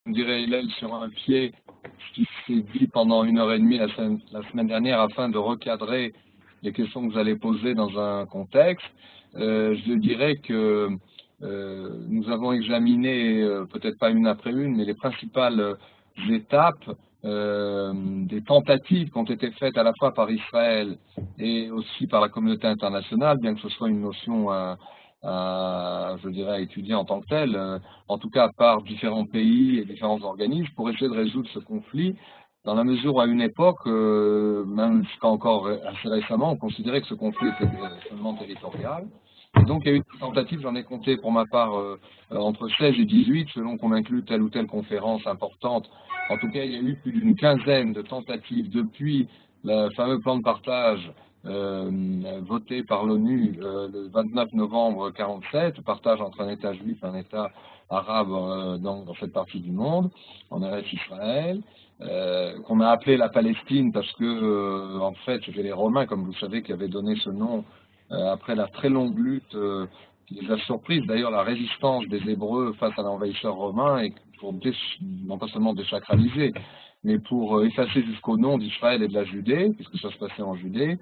on dirait l'aile sur un pied, ce qui s'est dit pendant 1 heure et demie la semaine dernière afin de recadrer les questions que vous allez poser dans un contexte. Je dirais que nous avons examiné, peut-être pas une après une, mais les principales étapes des tentatives qui ont été faites à la fois par Israël et aussi par la communauté internationale, bien que ce soit une notion je dirais, à étudier en tant que telle, en tout cas par différents pays et différents organismes, pour essayer de résoudre ce conflit, dans la mesure où à une époque, même jusqu'à encore assez récemment, on considérait que ce conflit était seulement territorial. Et donc il y a eu des tentatives, j'en ai compté pour ma part entre 16 et 18, selon qu'on inclut telle ou telle conférence importante. En tout cas, il y a eu plus d'une quinzaine de tentatives depuis le fameux plan de partage voté par l'ONU le 29 novembre 1947, partage entre un État juif et un État arabe dans cette partie du monde, en Eretz Israël, qu'on a appelé la Palestine parce que, en fait, c'était les Romains, comme vous savez, qui avaient donné ce nom après la très longue lutte qui les a surprises. D'ailleurs, la résistance des Hébreux face à l'envahisseur romain, et pour non pas seulement désacraliser, mais pour effacer jusqu'au nom d'Israël et de la Judée, puisque ça se passait en Judée,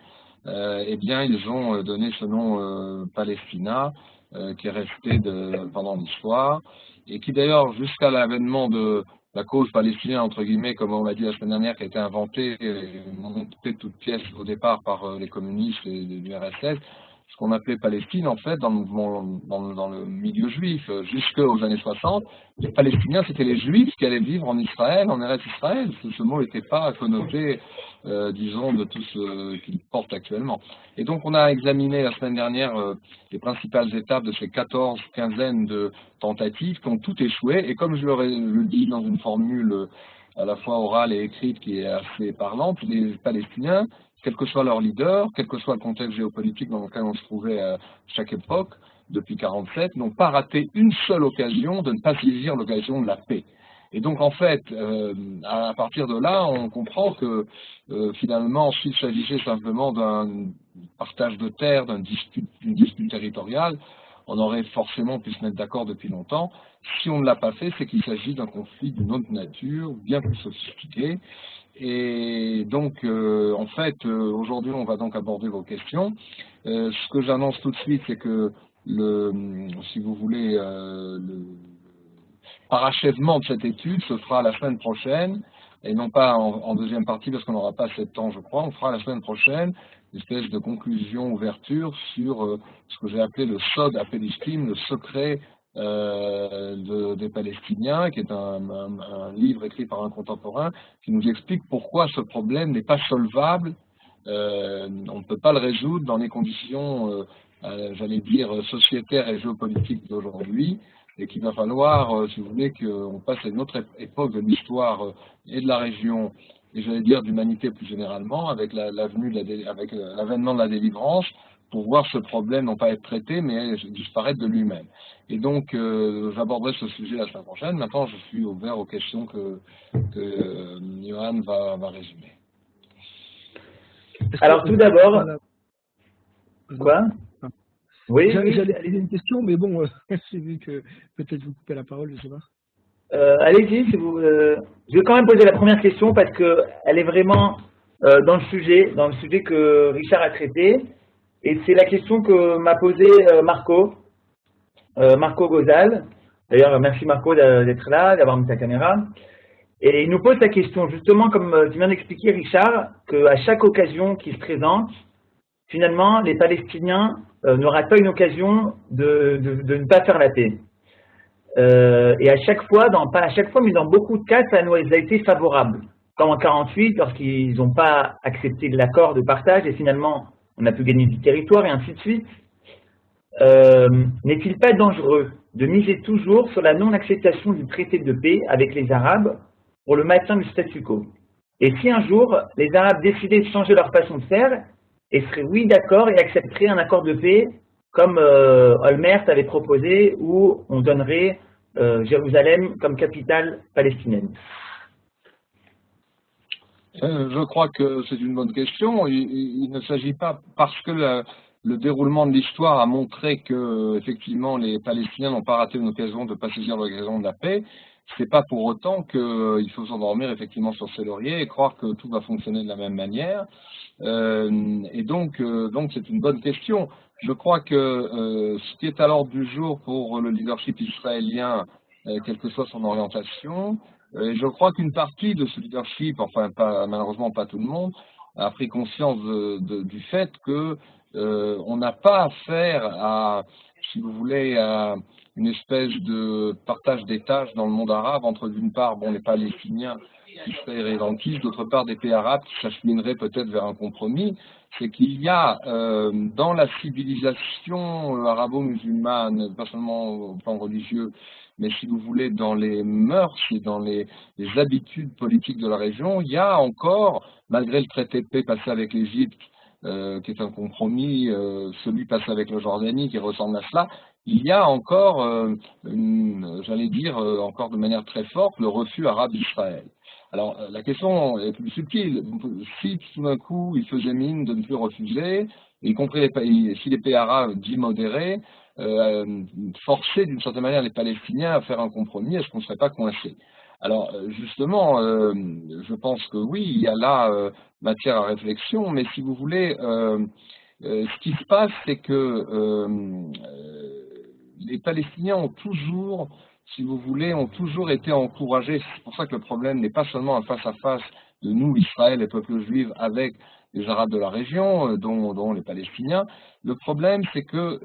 eh bien, ils ont donné ce nom Palestina, qui est resté pendant l'histoire, et qui d'ailleurs, jusqu'à l'avènement de la cause palestinienne, entre guillemets, comme on l'a dit la semaine dernière, qui a été inventée et montée toute pièce au départ par les communistes et l'URSS, ce qu'on appelait Palestine, en fait, dans le mouvement, dans le milieu juif, jusqu'aux années 60, les Palestiniens, c'était les Juifs qui allaient vivre en Israël, en Eretz Israël. Ce mot n'était pas connoté, disons, de tout ce qu'il porte actuellement. Et donc, on a examiné la semaine dernière les principales étapes de ces 14 quinzaines de tentatives qui ont toutes échoué. Et comme je le dis dans une formule à la fois orale et écrite qui est assez parlante, les Palestiniens, quel que soit leur leader, quel que soit le contexte géopolitique dans lequel on se trouvait à chaque époque, depuis 1947, n'ont pas raté une seule occasion de ne pas saisir l'occasion de la paix. Et donc, en fait, à partir de là, on comprend que finalement, s'il s'agissait simplement d'un partage de terre, d'une dispute territoriale, on aurait forcément pu se mettre d'accord depuis longtemps. Si on ne l'a pas fait, c'est qu'il s'agit d'un conflit d'une autre nature, bien plus sophistiqué. Et donc, en fait, aujourd'hui, on va donc aborder vos questions. Ce que j'annonce tout de suite, c'est que, si vous voulez, le parachèvement de cette étude se fera la semaine prochaine, et non pas en deuxième partie, parce qu'on n'aura pas assez de temps, je crois. On fera la semaine prochaine une espèce de conclusion, ouverture sur ce que j'ai appelé le Sod à Palestine, le secret des Palestiniens, qui est un livre écrit par un contemporain, qui nous explique pourquoi ce problème n'est pas solvable. On ne peut pas le résoudre dans les conditions, j'allais dire, sociétaires et géopolitiques d'aujourd'hui, et qu'il va falloir, si vous voulez, qu'on passe à une autre époque de l'histoire et de la région, et j'allais dire d'humanité plus généralement, avec l'avènement de la délivrance, pour voir ce problème non pas être traité, mais disparaître de lui-même. Et donc, j'aborderai ce sujet la semaine prochaine. Maintenant, je suis ouvert aux questions que Johan va résumer. Alors, tout d'abord... Quoi? Oui, j'allais aller une question, mais bon, j'ai vu que peut-être vous coupez la parole, je ne sais pas. Allez-y, si vous. Je vais quand même poser la première question parce qu'elle est vraiment dans le sujet que Richard a traité. Et c'est la question que m'a posée Marco Gozal. D'ailleurs, merci Marco d'être là, d'avoir mis sa caméra. Et il nous pose la question, justement, comme tu viens d'expliquer, Richard, qu'à chaque occasion qui se présente, finalement, les Palestiniens n'auront pas une occasion de ne pas faire la paix. Et à chaque fois, pas à chaque fois, mais dans beaucoup de cas, ça nous a été favorable. Comme en 1948, lorsqu'ils n'ont pas accepté l'accord de partage, et finalement, on a pu gagner du territoire, et ainsi de suite. N'est-il pas dangereux de miser toujours sur la non-acceptation du traité de paix avec les Arabes pour le maintien du statu quo? Et si un jour, les Arabes décidaient de changer leur façon de faire, et seraient oui d'accord et accepteraient un accord de paix comme Olmert avait proposé, où on donnerait Jérusalem comme capitale palestinienne? Je crois que c'est une bonne question. Il ne s'agit pas, parce que le déroulement de l'histoire a montré que, effectivement, les Palestiniens n'ont pas raté une occasion de ne pas saisir l'occasion de la paix. c'est pas pour autant qu'il faut s'endormir effectivement sur ses lauriers et croire que tout va fonctionner de la même manière. Et donc c'est une bonne question. Je crois que ce qui est à l'ordre du jour pour le leadership israélien, quelle que soit son orientation, je crois qu'une partie de ce leadership, enfin malheureusement pas tout le monde, a pris conscience du fait que on n'a pas affaire à, si vous voulez, à une espèce de partage des tâches dans le monde arabe entre d'une part les Palestiniens qui seraient irrédentistes, d'autre part des pays arabes qui s'achemineraient peut-être vers un compromis. C'est qu'il y a dans la civilisation arabo-musulmane, pas seulement au plan religieux, mais si vous voulez dans les mœurs et dans les habitudes politiques de la région, il y a encore, malgré le traité de paix passé avec l'Égypte, qui est un compromis, celui passé avec la Jordanie qui ressemble à cela, il y a encore, j'allais dire, encore de manière très forte, le refus arabe d'Israël. Alors, la question est plus subtile. Si tout d'un coup, ils faisaient mine de ne plus refuser, y compris si les pays arabes dits modérés, forcer d'une certaine manière les Palestiniens à faire un compromis, est-ce qu'on ne serait pas coincé? Alors, justement, je pense que oui, il y a là matière à réflexion, mais si vous voulez, ce qui se passe, c'est que les Palestiniens ont toujours, si vous voulez, ont toujours été encouragés. C'est pour ça que le problème n'est pas seulement un face-à-face de nous, Israël, les peuples juifs, avec les Arabes de la région, dont les Palestiniens. Le problème, c'est que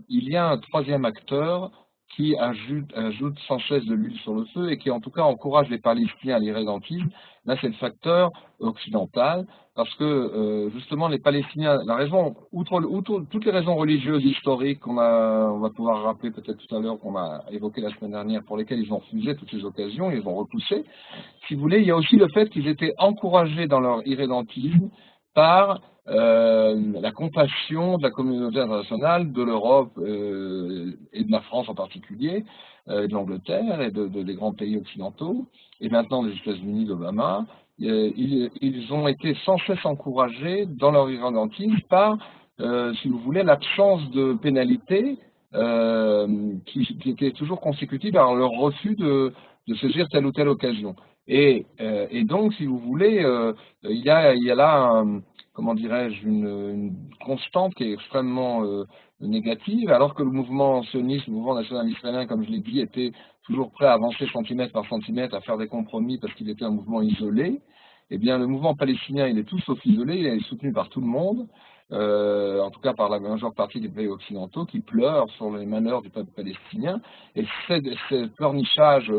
il y a un troisième acteur qui ajoute sans cesse de l'huile sur le feu et qui en tout cas encourage les Palestiniens à l'irrédentisme. Là, c'est le facteur occidental, parce que justement les Palestiniens, la raison, outre toutes les raisons religieuses, historiques on va pouvoir rappeler peut-être tout à l'heure, qu'on a évoqué la semaine dernière, pour lesquelles ils ont refusé toutes ces occasions, ils ont repoussé. Si vous voulez, il y a aussi le fait qu'ils étaient encouragés dans leur irrédentisme par la compassion de la communauté internationale, de l'Europe et de la France en particulier, de l'Angleterre et des grands pays occidentaux, et maintenant des États-Unis d'Obama. Ils ont été sans cesse encouragés dans leur irrédentisme par, si vous voulez, l'absence de pénalité qui était toujours consécutive à leur refus de saisir telle ou telle occasion. Et donc, si vous voulez, il y a là, comment dirais-je, une constante qui est extrêmement négative, alors que le mouvement sioniste, le mouvement national israélien, comme je l'ai dit, était toujours prêt à avancer centimètre par centimètre, à faire des compromis parce qu'il était un mouvement isolé. Eh bien, le mouvement palestinien, il est tout sauf isolé, il est soutenu par tout le monde, en tout cas par la majeure partie des pays occidentaux qui pleurent sur les malheurs du peuple palestinien. Et ce pleurnichage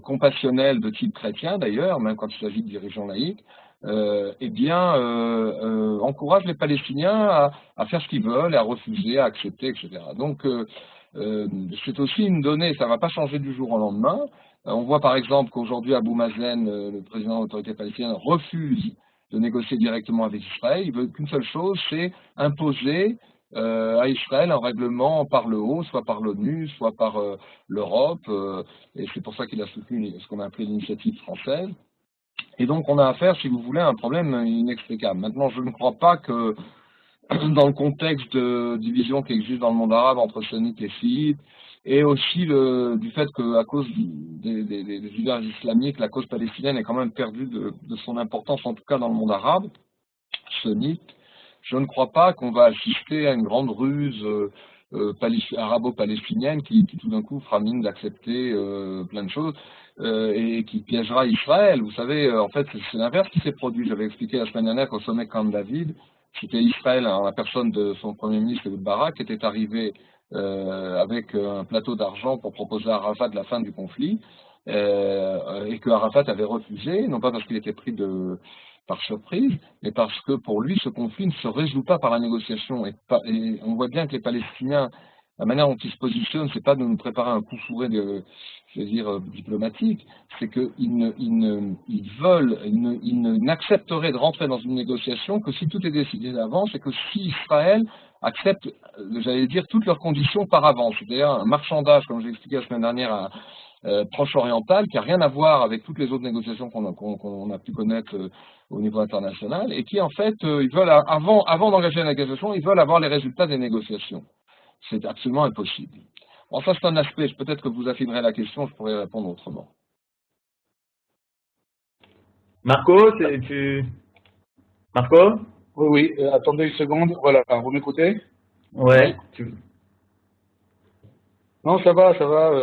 compassionnel de type chrétien, d'ailleurs, même quand il s'agit de dirigeants laïcs, encourage les Palestiniens à faire ce qu'ils veulent, à refuser, à accepter, etc. Donc, c'est aussi une donnée, ça ne va pas changer du jour au lendemain. On voit par exemple qu'aujourd'hui, Abou Mazen, le président de l'autorité palestinienne, refuse de négocier directement avec Israël. Il veut qu'une seule chose, c'est imposer à Israël un règlement par le haut, soit par l'ONU, soit par l'Europe, et c'est pour ça qu'il a soutenu ce qu'on a appelé l'initiative française. Et donc on a affaire, si vous voulez, à un problème inextricable. Maintenant, je ne crois pas que dans le contexte de division qui existe dans le monde arabe entre sunnites et chiites, et aussi du fait qu'à cause des leaders islamiques, la cause palestinienne est quand même perdue de son importance, en tout cas dans le monde arabe, sunnite, je ne crois pas qu'on va assister à une grande ruse arabo-palestinienne qui tout d'un coup fera mine d'accepter plein de choses et qui piégera Israël. Vous savez, en fait, c'est l'inverse qui s'est produit. J'avais expliqué la semaine dernière qu'au sommet Camp David, c'était Israël, en la personne de son premier ministre, Ehud Barak, qui était arrivé avec un plateau d'argent pour proposer à Arafat la fin du conflit, et que Arafat avait refusé, non pas parce qu'il était pris par surprise, mais parce que pour lui, ce conflit ne se résout pas par la négociation. Et on voit bien que les Palestiniens, la manière dont ils se positionnent, c'est pas de nous préparer un coup fourré diplomatique, c'est qu'ils n'accepteraient de rentrer dans une négociation que si tout est décidé d'avance et que si Israël accepte, j'allais dire, toutes leurs conditions par avance. C'est-à-dire un marchandage, comme j'ai expliqué la semaine dernière, Proche-Oriental, qui n'a rien à voir avec toutes les autres négociations qu'on a pu connaître au niveau international, et qui en fait, ils veulent, avant d'engager la négociation, ils veulent avoir les résultats des négociations. C'est absolument impossible. Bon, ça c'est un aspect, peut-être que vous affinerez la question, je pourrais répondre autrement. Marco, Marco? Oui, attendez une seconde, voilà, vous m'écoutez? Ouais. Non, ça va,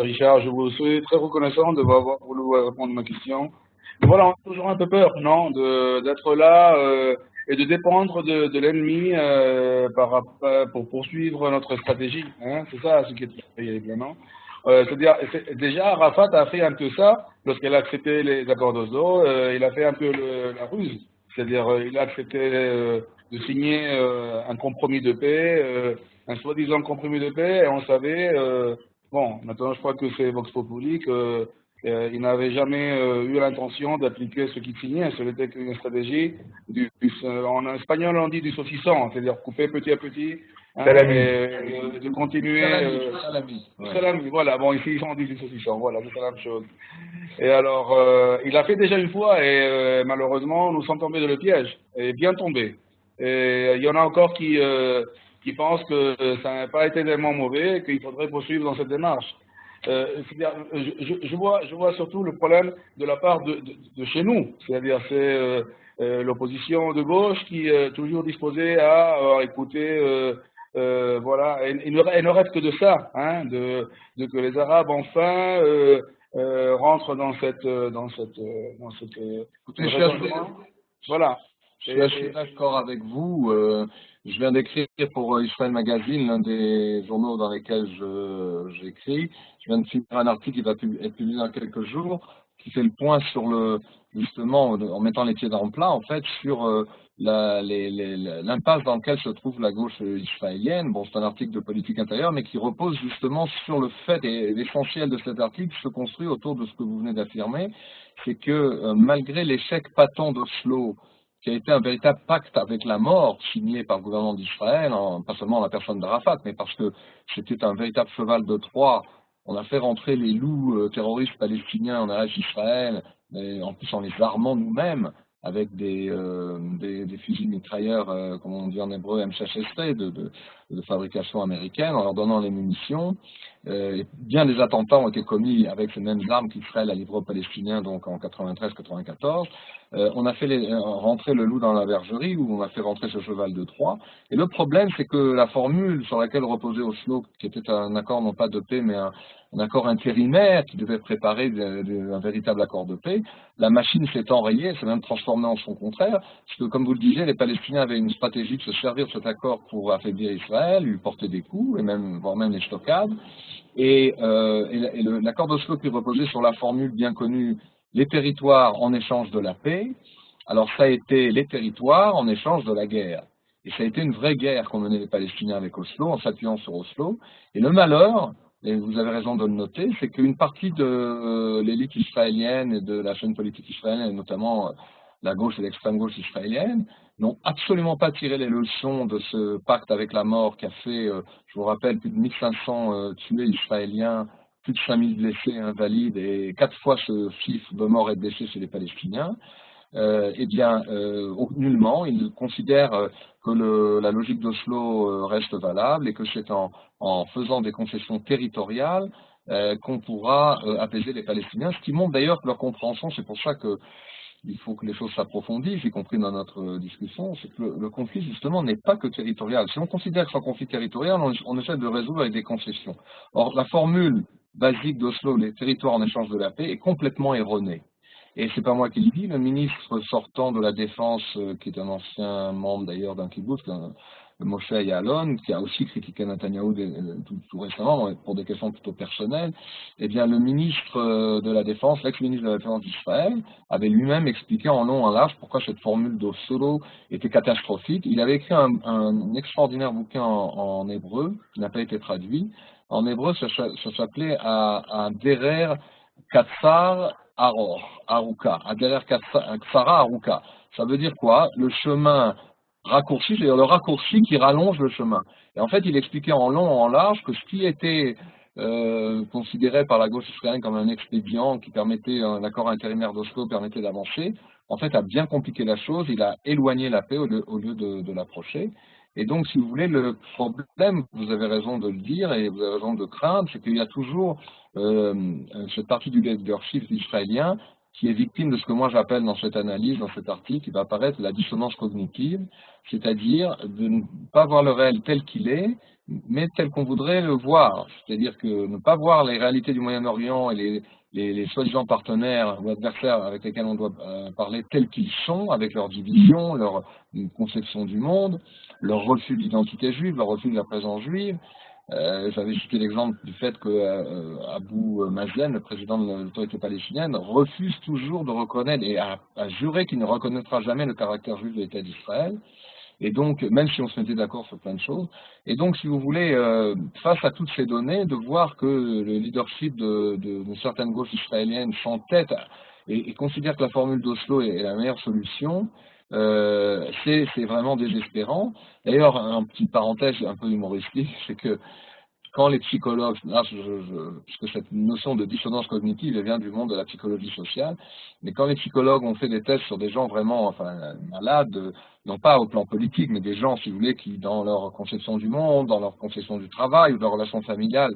Richard, je vous suis très reconnaissant de m'avoir voulu répondre à ma question. Mais voilà, on a toujours un peu peur, non, d'être là et de dépendre de l'ennemi pour poursuivre notre stratégie, hein, c'est ça ce qui est terrible, non? C'est-à-dire, déjà, Arafat a fait un peu ça lorsqu'il a accepté les accords d'Oslo, il a fait un peu la ruse, c'est-à-dire il a accepté de signer un compromis de paix, un soi-disant compromis de paix, et on savait, bon, maintenant je crois que c'est Vox Populi, il n'avait jamais eu l'intention d'appliquer ce qu'il signait, ce n'était qu'une stratégie, en espagnol on dit du saucisson, c'est-à-dire couper petit à petit, hein, et de continuer. Salami, voilà, bon ici on dit du saucisson, voilà, c'est la même chose. Et alors, il a fait déjà une fois et malheureusement nous sommes tombés dans le piège, et bien tombés. Et il y en a encore qui pensent que ça n'a pas été tellement mauvais, qu'il faudrait poursuivre dans cette démarche. Je vois surtout le problème de la part de chez nous, c'est-à-dire c'est l'opposition de gauche qui est toujours disposée à écouter, voilà, et ne rêve que de ça, hein, de que les Arabes enfin rentrent dans cette voilà. Je suis d'accord avec vous. Je viens d'écrire pour Israël Magazine, l'un des journaux dans lesquels j'écris. Je viens de finir un article qui va être publié dans quelques jours, qui fait le point sur justement, en mettant les pieds dans le plat, en fait, sur l'impasse dans laquelle se trouve la gauche israélienne. Bon, c'est un article de politique intérieure, mais qui repose justement sur le fait, et l'essentiel de cet article se construit autour de ce que vous venez d'affirmer, c'est que malgré l'échec patent d'Oslo, qui a été un véritable pacte avec la mort signé par le gouvernement d'Israël, pas seulement en la personne d'Arafat, mais parce que c'était un véritable cheval de Troie. On a fait rentrer les loups terroristes palestiniens en Eretz Israël, mais en plus en les armant nous-mêmes avec des fusils mitrailleurs, comme on dit en hébreu, M16 de fabrication américaine, en leur donnant les munitions. Bien des attentats ont été commis avec ces mêmes armes qu'Israël a livrées aux Palestiniens, donc en 93-94. On a fait rentrer le loup dans la bergerie, où on a fait rentrer ce cheval de Troie. Et le problème, c'est que la formule sur laquelle reposait Oslo, qui était un accord non pas de paix, mais un accord intérimaire qui devait préparer un véritable accord de paix, la machine s'est enrayée, s'est même transformée en son contraire, parce que, comme vous le disiez, les Palestiniens avaient une stratégie de se servir de cet accord pour affaiblir Israël, lui porter des coups, et voire même les stockades. Et l'accord d'Oslo qui reposait sur la formule bien connue, les territoires en échange de la paix, alors ça a été les territoires en échange de la guerre. Et ça a été une vraie guerre qu'ont menée les Palestiniens avec Oslo, en s'appuyant sur Oslo. Et le malheur, et vous avez raison de le noter, c'est qu'une partie de l'élite israélienne et de la chaîne politique israélienne, et notamment la gauche et l'extrême gauche israélienne, n'ont absolument pas tiré les leçons de ce pacte avec la mort qui a fait, je vous rappelle, plus de 1500 tués israéliens, plus de 5000 blessés invalides et 4 fois ce chiffre de morts et de blessés chez les Palestiniens. Eh bien, nullement, ils considèrent que la logique d'Oslo reste valable et que c'est en faisant des concessions territoriales qu'on pourra apaiser les Palestiniens, ce qui montre d'ailleurs que leur compréhension, c'est pour ça que il faut que les choses s'approfondissent, y compris dans notre discussion, c'est que le conflit, justement, n'est pas que territorial. Si on considère que c'est un conflit territorial, on essaie de le résoudre avec des concessions. Or, la formule basique d'Oslo, les territoires en échange de la paix, est complètement erronée. Et c'est pas moi qui le dis, le ministre sortant de la Défense, qui est un ancien membre d'ailleurs d'un kibbutz, Moshe Yaalon, qui a aussi critiqué Netanyahou tout récemment pour des questions plutôt personnelles, eh bien le ministre de la Défense, l'ex-ministre de la Défense d'Israël, avait lui-même expliqué en long et en large pourquoi cette formule d'Oslo était catastrophique. Il avait écrit un extraordinaire bouquin en hébreu, qui n'a pas été traduit. En hébreu, ça s'appelait à Derer Katsar Aruka, Aderer Katsara Aruka. Ça veut dire quoi? Le chemin raccourci, c'est-à-dire le raccourci qui rallonge le chemin. Et en fait, il expliquait en long et en large que ce qui était considéré par la gauche israélienne comme un expédient qui permettait, un accord intérimaire d'Oslo permettait d'avancer, en fait, a bien compliqué la chose, il a éloigné la paix au lieu de l'approcher. Et donc, si vous voulez, le problème, vous avez raison de le dire et vous avez raison de craindre, c'est qu'il y a toujours cette partie du leadership israélien qui est victime de ce que moi j'appelle dans cette analyse, dans cet article, qui va apparaître la dissonance cognitive, c'est-à-dire de ne pas voir le réel tel qu'il est, mais tel qu'on voudrait le voir. C'est-à-dire que ne pas voir les réalités du Moyen-Orient et les soi-disant partenaires ou adversaires avec lesquels on doit parler tels qu'ils sont, avec leur division, leur conception du monde, leur refus de l'identité juive, leur refus de la présence juive. J'avais cité l'exemple du fait que Abou Mazen, le président de l'autorité palestinienne, refuse toujours de reconnaître et a juré qu'il ne reconnaîtra jamais le caractère juif de l'État d'Israël. Et donc, même si on se mettait d'accord sur plein de choses, et donc, si vous voulez, face à toutes ces données, de voir que le leadership de certaines gauches israéliennes s'entête et considère que la formule d'Oslo est la meilleure solution, c'est vraiment désespérant. D'ailleurs, un petit parenthèse un peu humoristique, c'est que quand les psychologues, là, puisque cette notion de dissonance cognitive elle vient du monde de la psychologie sociale, mais quand les psychologues ont fait des tests sur des gens vraiment malades, non pas au plan politique, mais des gens, si vous voulez, qui dans leur conception du monde, dans leur conception du travail ou de leur relation familiale,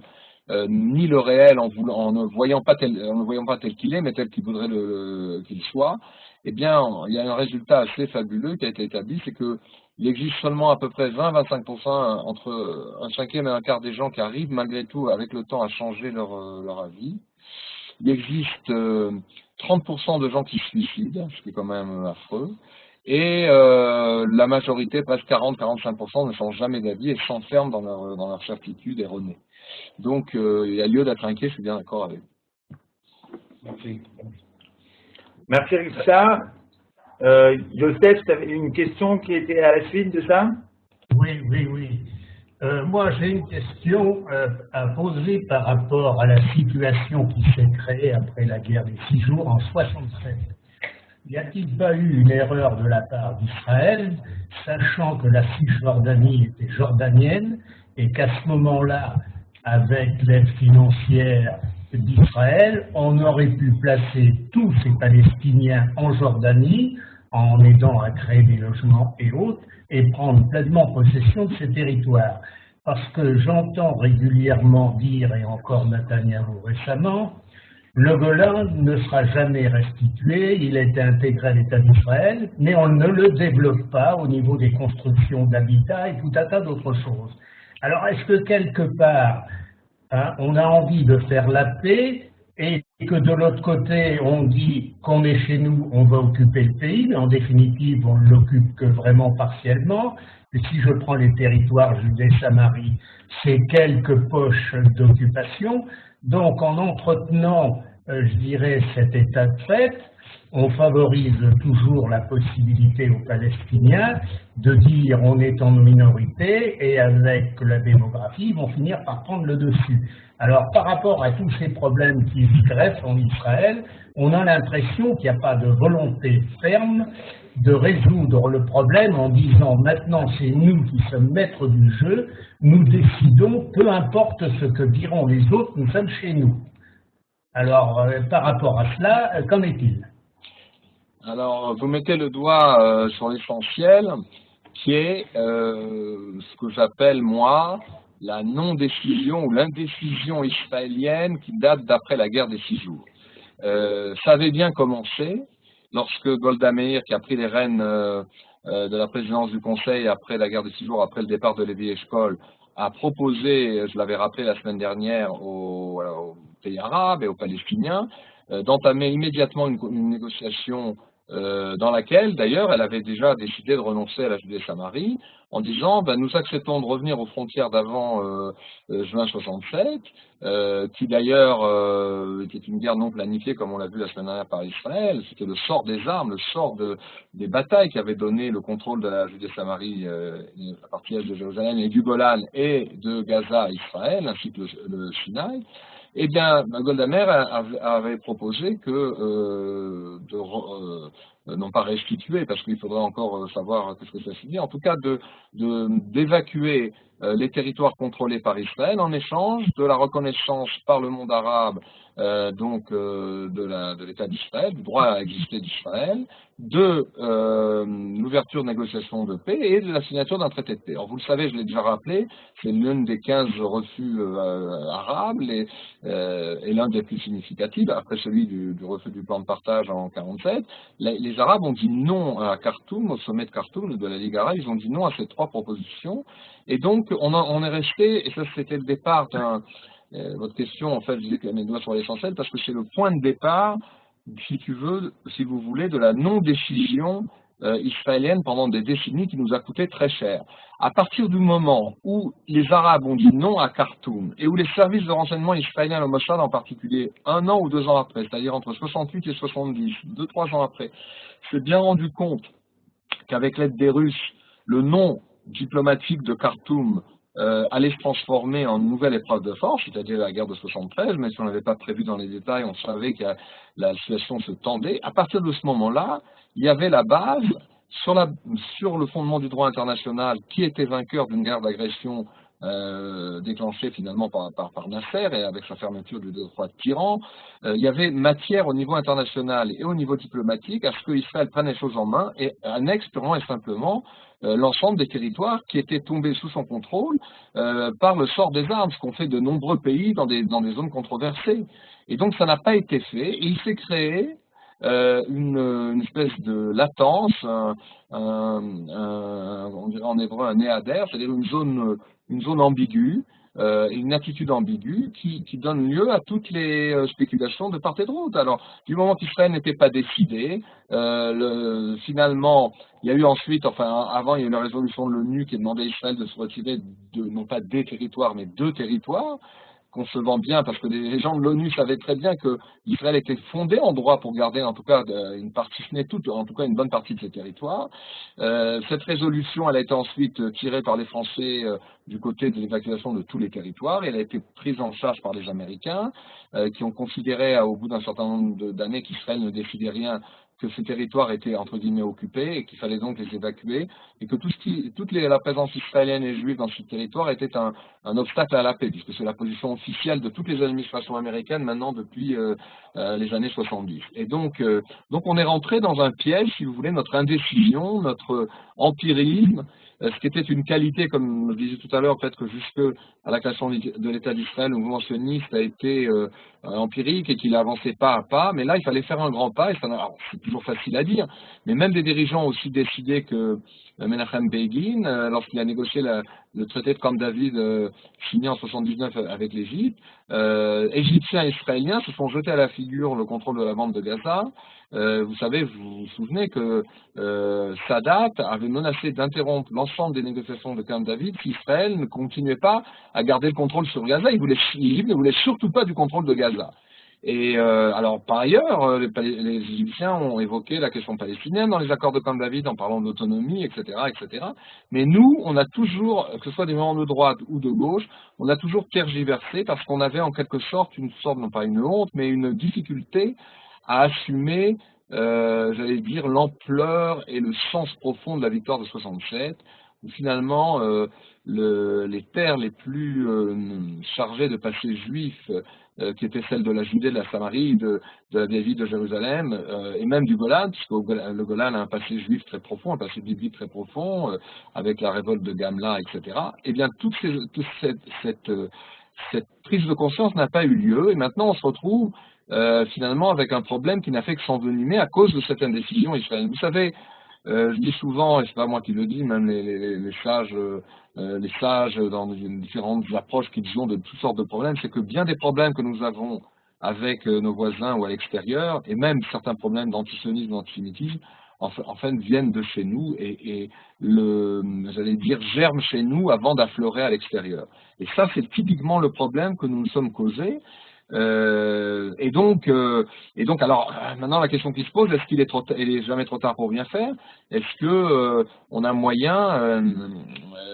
ni le réel en ne voyant pas tel qu'il est, mais tel qu'ils voudraient qu'il soit, eh bien, il y a un résultat assez fabuleux qui a été établi, c'est que il existe seulement à peu près 20-25%, entre un cinquième et un quart des gens qui arrivent malgré tout avec le temps à changer leur avis. Il existe 30% de gens qui se suicident, ce qui est quand même affreux. Et la majorité, presque 40-45%, ne changent jamais d'avis et s'enferment dans leur certitude erronée. Donc il y a lieu d'être inquiet, je suis bien d'accord avec vous. Merci. Merci Richard. Joseph, tu avais une question qui était à la suite de ça? Oui. Moi, j'ai une question à poser par rapport à la situation qui s'est créée après la guerre des 6 jours en 67. Y a-t-il pas eu une erreur de la part d'Israël, sachant que la Cisjordanie était jordanienne et qu'à ce moment-là, avec l'aide financière d'Israël, on aurait pu placer tous ces Palestiniens en Jordanie en aidant à créer des logements et autres, et prendre pleinement possession de ces territoires. Parce que j'entends régulièrement dire, et encore Netanyahou récemment, le Golan ne sera jamais restitué, il a été intégré à l'État d'Israël, mais on ne le développe pas au niveau des constructions d'habitat et tout un tas d'autres choses. Alors est-ce que quelque part, on a envie de faire la paix et que de l'autre côté, on dit qu'on est chez nous, on va occuper le pays, mais en définitive, on ne l'occupe que vraiment partiellement. Et si je prends les territoires Judée-Samarie, c'est quelques poches d'occupation. Donc, en entretenant, je dirais, cet état de fait, on favorise toujours la possibilité aux Palestiniens de dire on est en minorité et avec la démographie, ils vont finir par prendre le dessus. Alors, par rapport à tous ces problèmes qui se greffent en Israël, on a l'impression qu'il n'y a pas de volonté ferme de résoudre le problème en disant maintenant c'est nous qui sommes maîtres du jeu, nous décidons, peu importe ce que diront les autres, nous sommes chez nous. Alors, par rapport à cela, qu'en est-il ? Alors, vous mettez le doigt sur l'essentiel, qui est ce que j'appelle, moi, la non-décision ou l'indécision israélienne qui date d'après la guerre des 6 jours. Ça avait bien commencé lorsque Golda Meir, qui a pris les rênes de la présidence du Conseil après la guerre des 6 jours, après le départ de Lévi Eshkol, a proposé, je l'avais rappelé la semaine dernière, aux pays arabes et aux Palestiniens, d'entamer immédiatement une négociation dans laquelle, d'ailleurs, elle avait déjà décidé de renoncer à la Judée-Samarie, en disant nous acceptons de revenir aux frontières d'avant juin 67, qui d'ailleurs était une guerre non planifiée, comme on l'a vu la semaine dernière par Israël. C'était le sort des armes, le sort des batailles qui avait donné le contrôle de la Judée-Samarie, à partir de Jérusalem et du Golan et de Gaza à Israël, ainsi que le Sinaï. Eh bien, Golda Meir avait proposé que non pas restituer, parce qu'il faudrait encore savoir ce que ça signifie, en tout cas d'évacuer les territoires contrôlés par Israël en échange de la reconnaissance par le monde arabe de l'État d'Israël, du droit à exister d'Israël, de l'ouverture de négociations de paix et de la signature d'un traité de paix. Alors vous le savez, je l'ai déjà rappelé, c'est l'un des 15 refus arabes et l'un des plus significatifs, après celui du refus du plan de partage en 1947. Les Arabes ont dit non à Khartoum, au sommet de Khartoum, de la Ligue arabe, ils ont dit non à ces 3 propositions. Et donc, on est resté, et ça c'était le départ, votre question, en fait, je disais que mes doigts sur l'essentiel, parce que c'est le point de départ, si vous voulez, de la non-décision israélienne pendant des décennies qui nous a coûté très cher. À partir du moment où les Arabes ont dit non à Khartoum, et où les services de renseignement israéliens, le Mossad en particulier, 1 an ou 2 ans après, c'est-à-dire entre 68 et 70, 2-3 ans après, s'est bien rendu compte qu'avec l'aide des Russes, le non diplomatique de Khartoum allait se transformer en une nouvelle épreuve de force, c'est-à-dire la guerre de 73, mais si on n'avait pas prévu dans les détails, on savait que la situation se tendait. À partir de ce moment-là, il y avait la base, sur le fondement du droit international, qui était vainqueur d'une guerre d'agression déclenchée finalement par Nasser et avec sa fermeture du détroit de Tiran, il y avait matière au niveau international et au niveau diplomatique à ce que Israël prenne les choses en main et annexe purement et simplement l'ensemble des territoires qui étaient tombés sous son contrôle par le sort des armes, ce qu'ont fait de nombreux pays dans des zones controversées. Et donc ça n'a pas été fait, et il s'est créé une espèce de latence, on dirait en hébreu un néader, c'est-à-dire une zone ambiguë, une attitude ambiguë qui donne lieu à toutes les spéculations de part et d'autre. Alors, du moment qu'Israël n'était pas décidé, finalement, il y a eu ensuite, enfin, avant, il y a eu la résolution de l'ONU qui demandait à Israël de se retirer non pas des territoires, mais 2 territoires, concevant bien, parce que les gens de l'ONU savaient très bien que Israël était fondé en droit pour garder en tout cas une partie, ce n'est toute, en tout cas une bonne partie de ses territoires. Cette résolution, elle a été ensuite tirée par les Français du côté de l'évacuation de tous les territoires, et elle a été prise en charge par les Américains, qui ont considéré au bout d'un certain nombre d'années qu'Israël ne décidait rien, que ces territoires étaient entre guillemets occupés et qu'il fallait donc les évacuer, et que la présence israélienne et juive dans ce territoire était un obstacle à la paix, puisque c'est la position officielle de toutes les administrations américaines maintenant depuis les années 70. Et donc on est rentré dans un piège, si vous voulez, notre indécision, notre empirisme, ce qui était une qualité, comme je disais tout à l'heure, peut-être que jusque à la création de l'État d'Israël, le mouvement sioniste a été empirique et qu'il a avancé pas à pas, mais là il fallait faire un grand pas, et c'est toujours facile à dire, mais même des dirigeants aussi décidés que Menachem Begin, lorsqu'il a négocié le traité de Camp David signé en 79 avec l'Égypte, Égyptiens et Israéliens se sont jetés à la figure le contrôle de la bande de Gaza. Vous savez, vous vous souvenez que Sadat avait menacé d'interrompre l'ensemble des négociations de Camp David si Israël ne continuait pas à garder le contrôle sur Gaza. L'Égypte ne voulait surtout pas du contrôle de Gaza. Et alors, par ailleurs, les Égyptiens ont évoqué la question palestinienne dans les accords de Camp David en parlant d'autonomie, etc., etc. Mais nous, on a toujours, que ce soit des mouvements de droite ou de gauche, on a toujours tergiversé parce qu'on avait en quelque sorte non pas une honte, mais une difficulté à assumer, j'allais dire, l'ampleur et le sens profond de la victoire de 67, où finalement les terres les plus chargées de passé juif, qui étaient celles de la Judée, de la Samarie, des villes de Jérusalem, et même du Golan, puisque le Golan a un passé juif très profond, un passé biblique très profond, avec la révolte de Gamla, etc. Eh bien, toute cette prise de conscience n'a pas eu lieu, et maintenant on se retrouve finalement avec un problème qui n'a fait que s'envenimer à cause de cette indécision israélienne. Vous savez, je dis souvent, et c'est pas moi qui le dis, même les sages dans différentes approches qu'ils ont de toutes sortes de problèmes, c'est que bien des problèmes que nous avons avec nos voisins ou à l'extérieur, et même certains problèmes d'antisionisme, d'antisémitisme, en fait viennent de chez nous et j'allais dire, germent chez nous avant d'affleurer à l'extérieur. Et ça, c'est typiquement le problème que nous nous sommes causés. Et donc, alors, maintenant la question qui se pose, est-ce qu'il est jamais trop tard pour bien faire? Est-ce que on a moyen,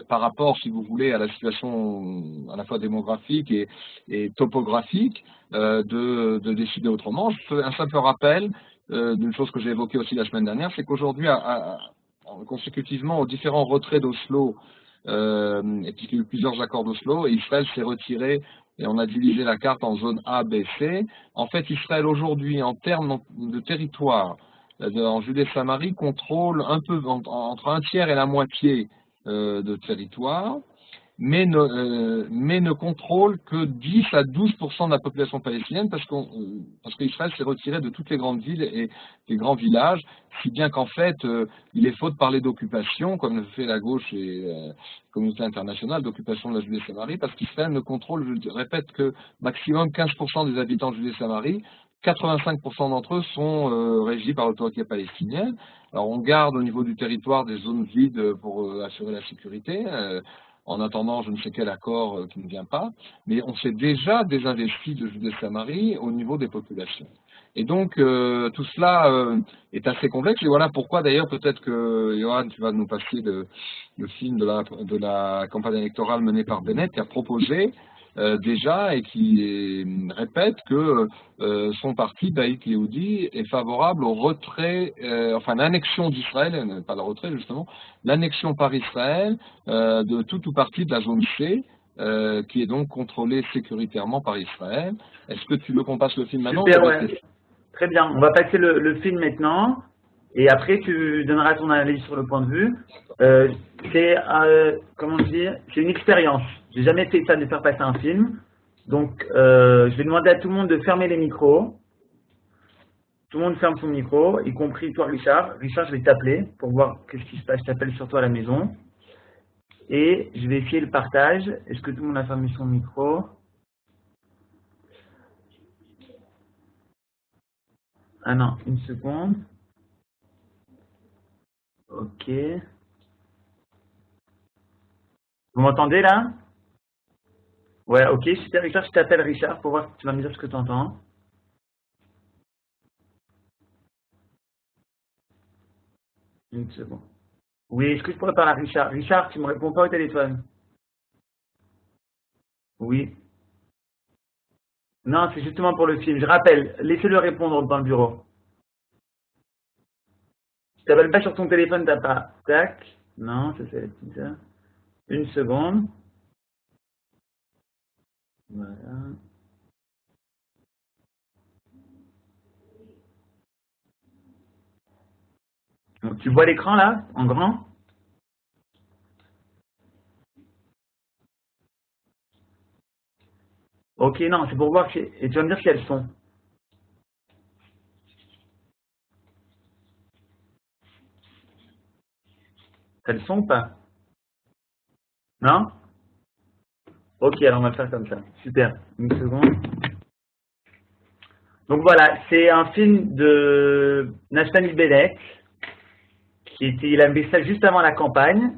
par rapport, si vous voulez, à la situation à la fois démographique et topographique, de décider autrement? Je fais un simple rappel. d'une chose que j'ai évoquée aussi la semaine dernière, c'est qu'aujourd'hui, consécutivement aux différents retraits d'Oslo, et puis il y a eu plusieurs accords d'Oslo, et Israël s'est retiré, et on a divisé la carte en zone A, B, C. En fait, Israël aujourd'hui, en termes de territoire, en Judée-Samarie, contrôle un peu entre un tiers et la moitié de territoire, mais ne contrôle que 10 à 12% de la population palestinienne parce qu'Israël s'est retiré de toutes les grandes villes et les grands villages, si bien qu'en fait, il est faux de parler d'occupation, comme le fait la gauche et la communauté internationale, d'occupation de la Judée-Samarie, parce qu'Israël ne contrôle, je répète, que maximum 15% des habitants de Judée-Samarie, 85% d'entre eux sont régis par l'autorité palestinienne. Alors on garde au niveau du territoire des zones vides pour assurer la sécurité, en attendant je ne sais quel accord qui ne vient pas, mais on s'est déjà désinvesti de Judée-Samarie au niveau des populations. Et donc tout cela est assez complexe, et voilà pourquoi d'ailleurs peut-être que, Johan, tu vas nous passer le film de la campagne électorale menée par Bennett, qui a proposé déjà et qui répète que son parti, Baït Yehudi, est favorable au retrait, enfin l'annexion d'Israël, pas le retrait justement, l'annexion par Israël de tout ou partie de la zone C, qui est donc contrôlée sécuritairement par Israël. Est-ce que tu veux qu'on passe le film maintenant? Super, ouais. Très bien, on va passer le film maintenant, et après tu donneras ton analyse sur le point de vue. C'est, comment dire, c'est une expérience. J'ai jamais fait ça de faire passer un film, donc je vais demander à tout le monde de fermer les micros. Tout le monde ferme son micro, y compris toi, Richard. Richard, je vais t'appeler pour voir qu'est-ce qui se passe. Je t'appelle sur toi à la maison. Et je vais essayer le partage. Est-ce que tout le monde a fermé son micro? Ah non, une seconde. Ok. Vous m'entendez là? Ouais, ok, super Richard, je t'appelle Richard pour voir si tu vas me dire ce que tu entends. Une seconde. Oui, est-ce que je pourrais parler à Richard? Richard, tu me réponds pas au téléphone? Oui. Non, c'est justement pour le film. Je rappelle, laissez-le répondre dans le bureau. Tu t'appelles pas sur ton téléphone, t'as pas. Tac. Non, ça c'est la petite heure. Une seconde. Voilà. Donc, tu vois l'écran là, en grand? Ok, non, c'est pour voir si... Et tu vas me dire si elles sont. Elles sont ou pas? Non? Ok, alors on va le faire comme ça. Super. Une seconde. Donc voilà, c'est un film de Naftali Bennett, il a fait ça juste avant la campagne,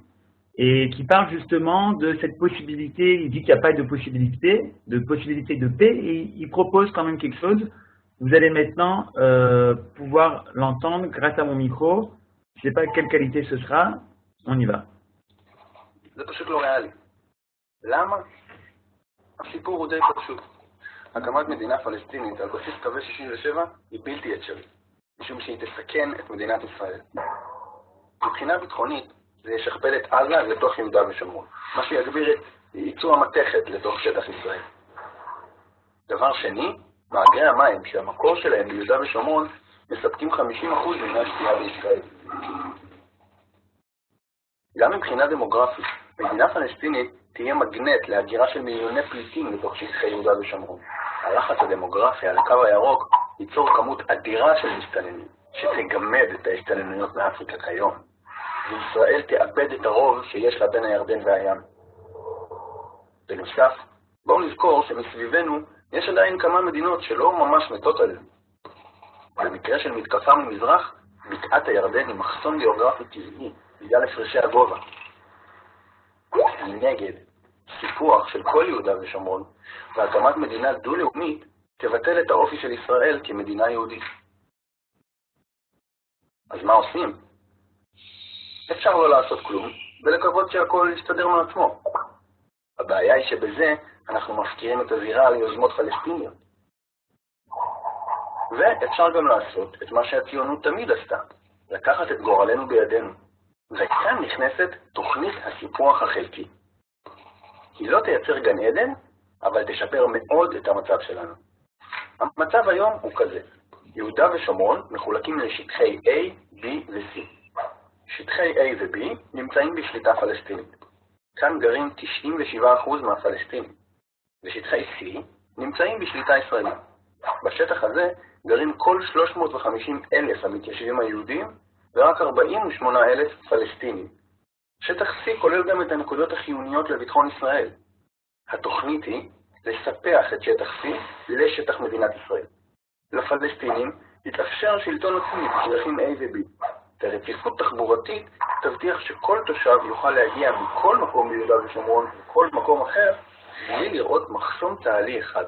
et qui parle justement de cette possibilité. Il dit qu'il n'y a pas de possibilité de paix, et il propose quand même quelque chose. Vous allez maintenant pouvoir l'entendre grâce à mon micro. Je ne sais pas quelle qualité ce sera. On y va. זה פשוט לא ריאלי. למה? הסיפור הוא די פשוט. הקמת מדינה פלסטינית על בסיס קווי 67 היא בלתי אפשרית, משום שהיא תסכן את מדינת ישראל. מבחינה ביטחונית זה ישכפל את עזה לתוך יהודה ושומרון, מה שיגביר את ייצוא המתכת לתוך שטח ישראל. דבר שני, מאגרי המים שהמקור שלהם ביהודה ושומרון מספקים 50% ממי השתייה בישראל. גם מבחינה דמוגרפית, מדינה פלסטינית תהיה מגנט להגירה של מיליוני פליטים לתוך שטחי יהודה ושומרון. הלחץ הדמוגרפי על הקו הירוק ייצור כמות אדירה של מסתננים, שתגמד את ההסתננויות מאפריקה כיום. וישראל תאבד את הרוב שיש לה בין הירדן והים. בנוסף, בואו נזכור שמסביבנו יש עדיין כמה מדינות שלא ממש מתות עליהן. במקרה של מתקפה ממזרח, בקעת הירדן היא מחסום גיאוגרפי טבעי בגלל הפרשי הגובה. מנגד, סיפוח של כל יהודה ושומרון והקמת מדינה דו-לאומית תבטל את האופי של ישראל כמדינה יהודית. אז מה עושים? אפשר לא לעשות כלום ולקוות שהכל יסתדר מעצמו. הבעיה היא שבזה אנחנו מפקירים את הזירה ליוזמות פלסטיניות. ואפשר גם לעשות את מה שהציונות תמיד עשתה, לקחת את גורלנו בידינו. וכאן נכנסת תוכנית הסיפוח החלקי. היא לא תייצר גן עדן, אבל תשפר מאוד את המצב שלנו. המצב היום הוא כזה. יהודה ושומרון מחולקים לשטחי A, B ו-C. שטחי A ו-B נמצאים בשליטה פלסטינית. כאן גרים 97% מהפלסטינים. ושטחי C נמצאים בשליטה ישראלית. בשטח הזה גרים כל 350,000 המתיישבים היהודים ורק 48,000 פלסטינים. שטח C כולל גם את הנקודות החיוניות לביטחון ישראל. התוכנית היא לספח את שטח C לשטח מדינת ישראל. לפלסטינים יתאפשר שלטון עצמי בשטחים A ו-B. ורציפות תחבורתית תבטיח שכל תושב יוכל להגיע מכל מקום ביהודה ושומרון וכל מקום אחר בלי לראות מחסום צה"לי אחד.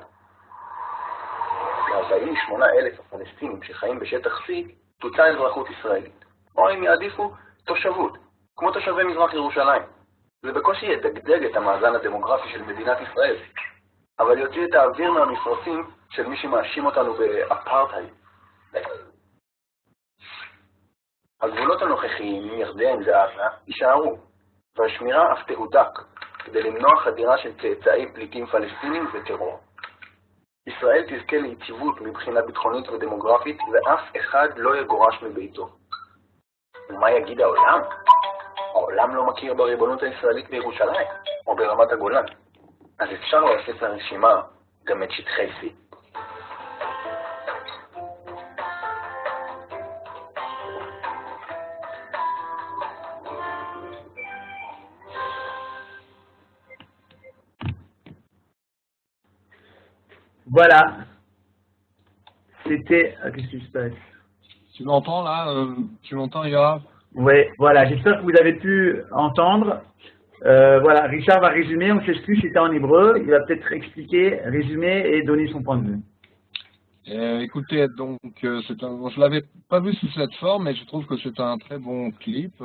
ל-48,000 הפלסטינים שחיים בשטח C תוצא אזרחות ישראלית, או אם יעדיפו תושבות, כמו תושבי מזרח ירושלים. זה בקושי ידגדג את המאזן הדמוגרפי של מדינת ישראל, אבל יוציא את האוויר מהמפרשים של מי שמאשים אותנו באפרטהייד. הגבולות הנוכחיים מירדן ועזה יישארו, והשמירה אף תהודק כדי למנוע חדירה של צאצאי פליטים פלסטינים וטרור. ישראל תזכה ליציבות מבחינה ביטחונית ודמוגרפית, ואף אחד לא יגורש מביתו. ומה יגיד העולם? העולם לא מכיר בריבונות הישראלית בירושלים, או ברמת הגולן. אז אפשר להוסיף לרשימה גם את שטחי C. Voilà. C'était... Qu'est-ce qui se passe? Tu m'entends là Tu m'entends, Yoav? Oui, voilà. J'espère que vous avez pu entendre. Voilà, Richard va résumer. On s'excuse, c'était en hébreu. Il va peut-être expliquer, résumer et donner son point de vue. Écoutez, donc, je l'avais pas vu sous cette forme, mais je trouve que c'est un très bon clip,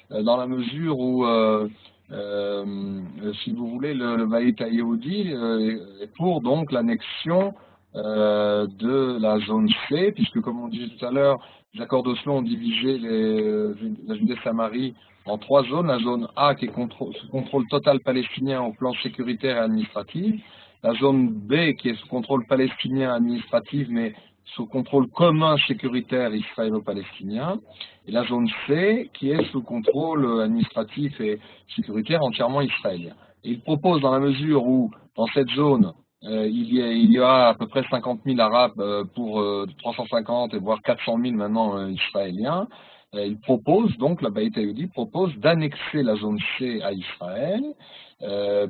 dans la mesure où, si vous voulez, le Bayit Yehoudi est pour donc l'annexion de la zone C, puisque comme on disait tout à l'heure, les accords d'Oslo ont divisé la Judée-Samarie en 3 zones. La zone A qui est sous contrôle total palestinien au plan sécuritaire et administratif, la zone B qui est sous contrôle palestinien administratif mais sous contrôle commun sécuritaire israélo-palestinien, et la zone C qui est sous contrôle administratif et sécuritaire entièrement israélien. Et il propose, dans la mesure où dans cette zone il y a à peu près 50 000 Arabes pour 350 et voire 400 000 maintenant Israéliens. Il propose, donc la Bayit Yehoudi propose d'annexer la zone C à Israël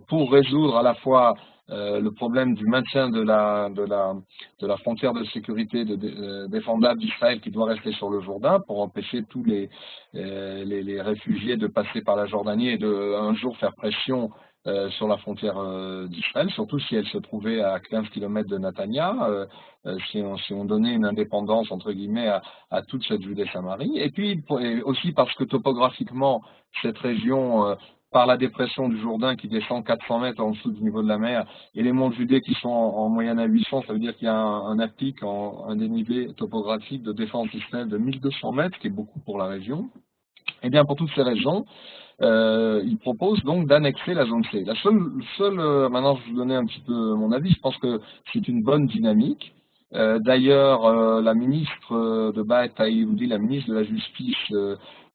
pour résoudre à la fois le problème du maintien de la frontière de sécurité défendable d'Israël qui doit rester sur le Jourdain pour empêcher tous les réfugiés de passer par la Jordanie et de un jour faire pression sur la frontière d'Israël, surtout si elle se trouvait à 15 km de Netanya, si on donnait une indépendance entre guillemets à toute cette Judée-Samarie. Et puis aussi parce que topographiquement, cette région, par la dépression du Jourdain qui descend 400 mètres en dessous du niveau de la mer, et les monts de Judée qui sont en moyenne à 800, ça veut dire qu'il y a un dénivelé topographique de défense d'Israël de 1200 mètres, qui est beaucoup pour la région. Et bien pour toutes ces raisons, il propose donc d'annexer la zone C. La seule, maintenant je vais vous donner un petit peu mon avis, je pense que c'est une bonne dynamique. D'ailleurs, la ministre de Bayit Yehoudi, la ministre de la Justice,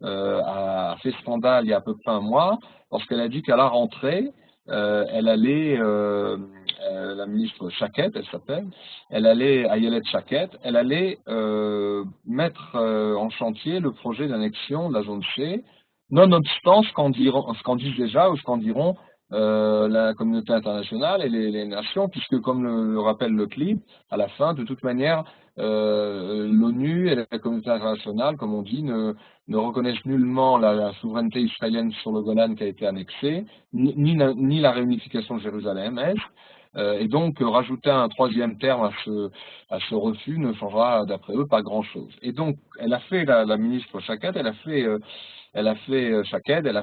a fait scandale il y a à peu près un mois, lorsqu'elle a dit qu'à la rentrée, elle allait, la ministre Shaked, elle s'appelle, elle allait, Ayelet Shaked, elle allait mettre en chantier le projet d'annexion de la zone C, nonobstant ce qu'en disent déjà ou ce qu'en diront la communauté internationale et les nations, puisque comme le rappelle le clip, à la fin, de toute manière, l'ONU et la communauté internationale, comme on dit, ne reconnaissent nullement la souveraineté israélienne sur le Golan qui a été annexée, ni la réunification de Jérusalem-Est. Et donc, rajouter un troisième terme à ce refus ne changera, d'après eux, pas grand-chose. Et donc, elle a fait, la ministre Shaked, elle a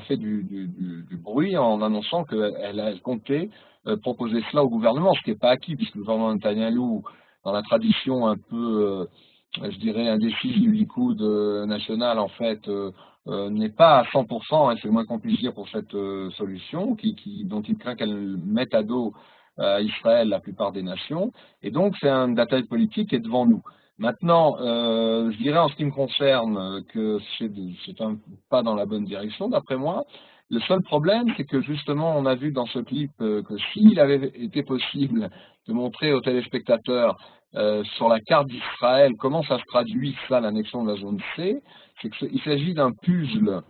fait du bruit en annonçant qu'elle comptait proposer cela au gouvernement, ce qui n'est pas acquis, puisque le gouvernement Netanyahou dans la tradition un peu, je dirais, indécise du Likoud national, en fait, n'est pas à 100%, et c'est le moins qu'on puisse dire pour cette solution, dont il craint qu'elle mette à dos Israël la plupart des nations. Et donc, c'est une bataille politique qui est devant nous. Maintenant, je dirais en ce qui me concerne que c'est un pas dans la bonne direction, d'après moi. Le seul problème, c'est que justement, on a vu dans ce clip que s'il avait été possible de montrer aux téléspectateurs sur la carte d'Israël comment ça se traduit, ça, l'annexion de la zone C, c'est qu'il s'agit d'un puzzle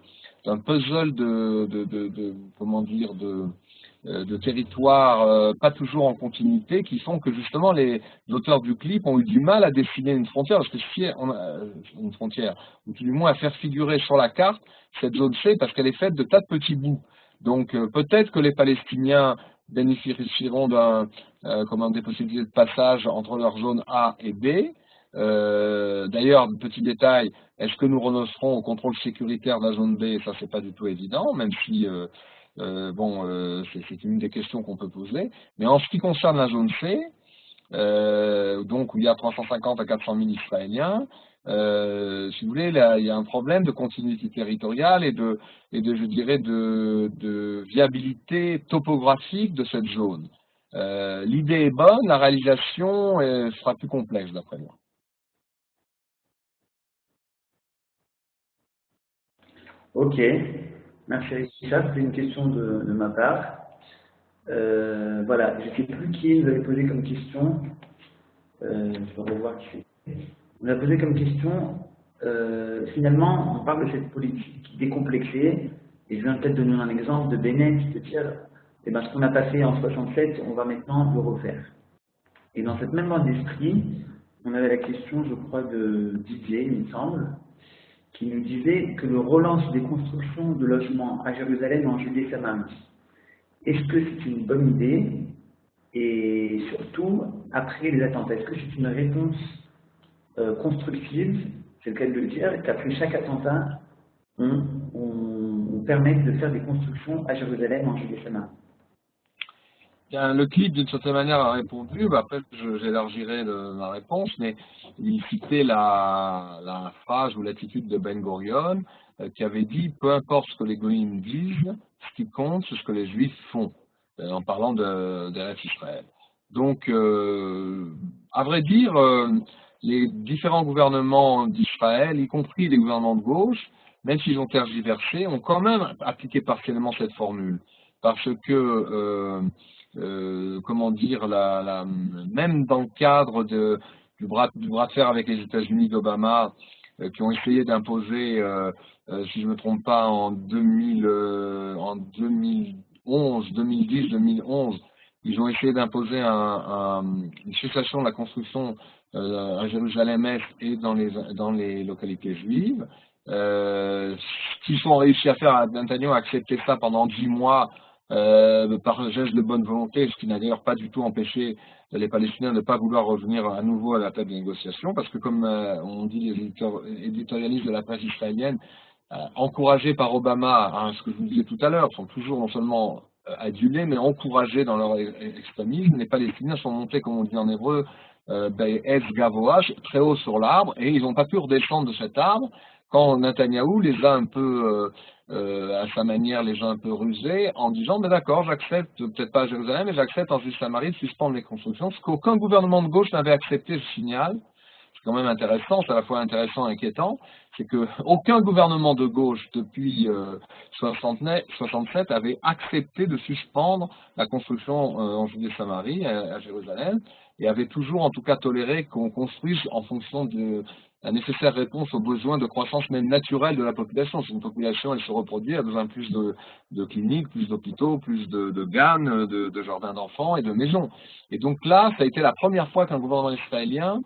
comment dire, de territoires pas toujours en continuité, qui font que justement les auteurs du clip ont eu du mal à dessiner une frontière, parce que si on a une frontière, ou tout du moins à faire figurer sur la carte cette zone C, parce qu'elle est faite de tas de petits bouts. Donc peut-être que les Palestiniens bénéficieront des possibilités de passage entre leur zone A et B. D'ailleurs, petit détail, est-ce que nous renoncerons au contrôle sécuritaire de la zone B? Ça, c'est pas du tout évident, même si c'est une des questions qu'on peut poser. Mais en ce qui concerne la zone C, donc où il y a 350 à 400 000 Israéliens, si vous voulez, là, il y a un problème de continuité territoriale et je dirais, de viabilité topographique de cette zone. L'idée est bonne, la réalisation sera plus complexe d'après moi. Ok, merci Richard, c'était une question de ma part. Voilà, je ne sais plus qui nous avait posé comme question. Je vais revoir qui c'est. On a posé comme question, finalement, on parle de cette politique décomplexée, et je viens peut-être donner un exemple de Bennett, de dire, eh ben, ce qu'on n'a pas fait en 67, on va maintenant le refaire. Et dans cette même bande d'esprit, on avait la question, je crois, de Didier, il me semble, qui nous disait que le relance des constructions de logements à Jérusalem en Judée-Samarie, est-ce que c'est une bonne idée? Et surtout, après les attentats, est-ce que c'est une réponse constructive, c'est le cas de le dire, qu'après chaque attentat, on permette de faire des constructions à Jérusalem en Judée-Samarie? Le clip, d'une certaine manière, a répondu. Après, j'élargirai ma réponse, mais il citait la phrase ou l'attitude de Ben Gurion qui avait dit « Peu importe ce que les goïms disent, ce qui compte, c'est ce que les juifs font », en parlant d'Eretz Israël. Donc, à vrai dire, les différents gouvernements d'Israël, y compris les gouvernements de gauche, même s'ils ont tergiversé, ont quand même appliqué partiellement cette formule. Parce que comment dire, même dans le cadre du bras de fer avec les États-Unis d'Obama, qui ont essayé d'imposer, si je ne me trompe pas, en 2010-2011, ils ont essayé d'imposer une cessation de la construction à Jérusalem-Est et dans les localités juives. Ce qu'ils ont réussi à faire, Netanyahu a accepté ça pendant 10 mois, par geste de bonne volonté, ce qui n'a d'ailleurs pas du tout empêché les Palestiniens de ne pas vouloir revenir à nouveau à la table des négociations, parce que comme on dit les éditorialistes de la presse israélienne, encouragés par Obama, ce que je vous disais tout à l'heure, sont toujours non seulement adulés, mais encouragés dans leur extrémisme. Les Palestiniens sont montés, comme on dit en hébreu, Es Gavoa, très haut sur l'arbre, et ils n'ont pas pu redescendre de cet arbre quand Netanyahou les a un peu, à sa manière, les gens un peu rusés, en disant, mais d'accord, j'accepte, peut-être pas à Jérusalem, mais j'accepte en Judée-Samarie de suspendre les constructions, ce qu'aucun gouvernement de gauche n'avait accepté, je signale. C'est quand même intéressant, c'est à la fois intéressant et inquiétant, c'est qu'aucun gouvernement de gauche depuis 67 avait accepté de suspendre la construction en Judée-Samarie, à Jérusalem, et avait toujours en tout cas toléré qu'on construise en fonction de la nécessaire réponse aux besoins de croissance même naturelle de la population. Si une population elle se reproduit, elle a besoin de plus de cliniques, plus d'hôpitaux, plus de GAN, de jardins d'enfants et de maisons. Et donc là, ça a été la première fois qu'un gouvernement israélien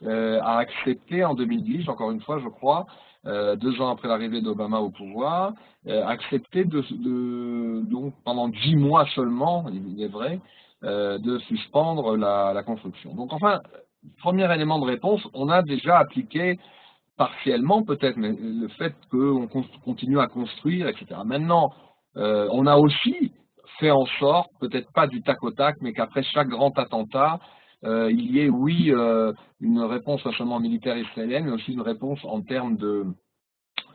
a accepté en 2010, encore une fois je crois, 2 ans après l'arrivée d'Obama au pouvoir, accepté donc pendant 10 mois seulement, il est vrai, de suspendre la construction. Donc enfin, premier élément de réponse, on a déjà appliqué partiellement peut-être, mais le fait qu'on continue à construire, etc. Maintenant, on a aussi fait en sorte, peut-être pas du tac au tac, mais qu'après chaque grand attentat, il y ait, oui, une réponse pas seulement militaire israélienne, mais aussi une réponse en termes de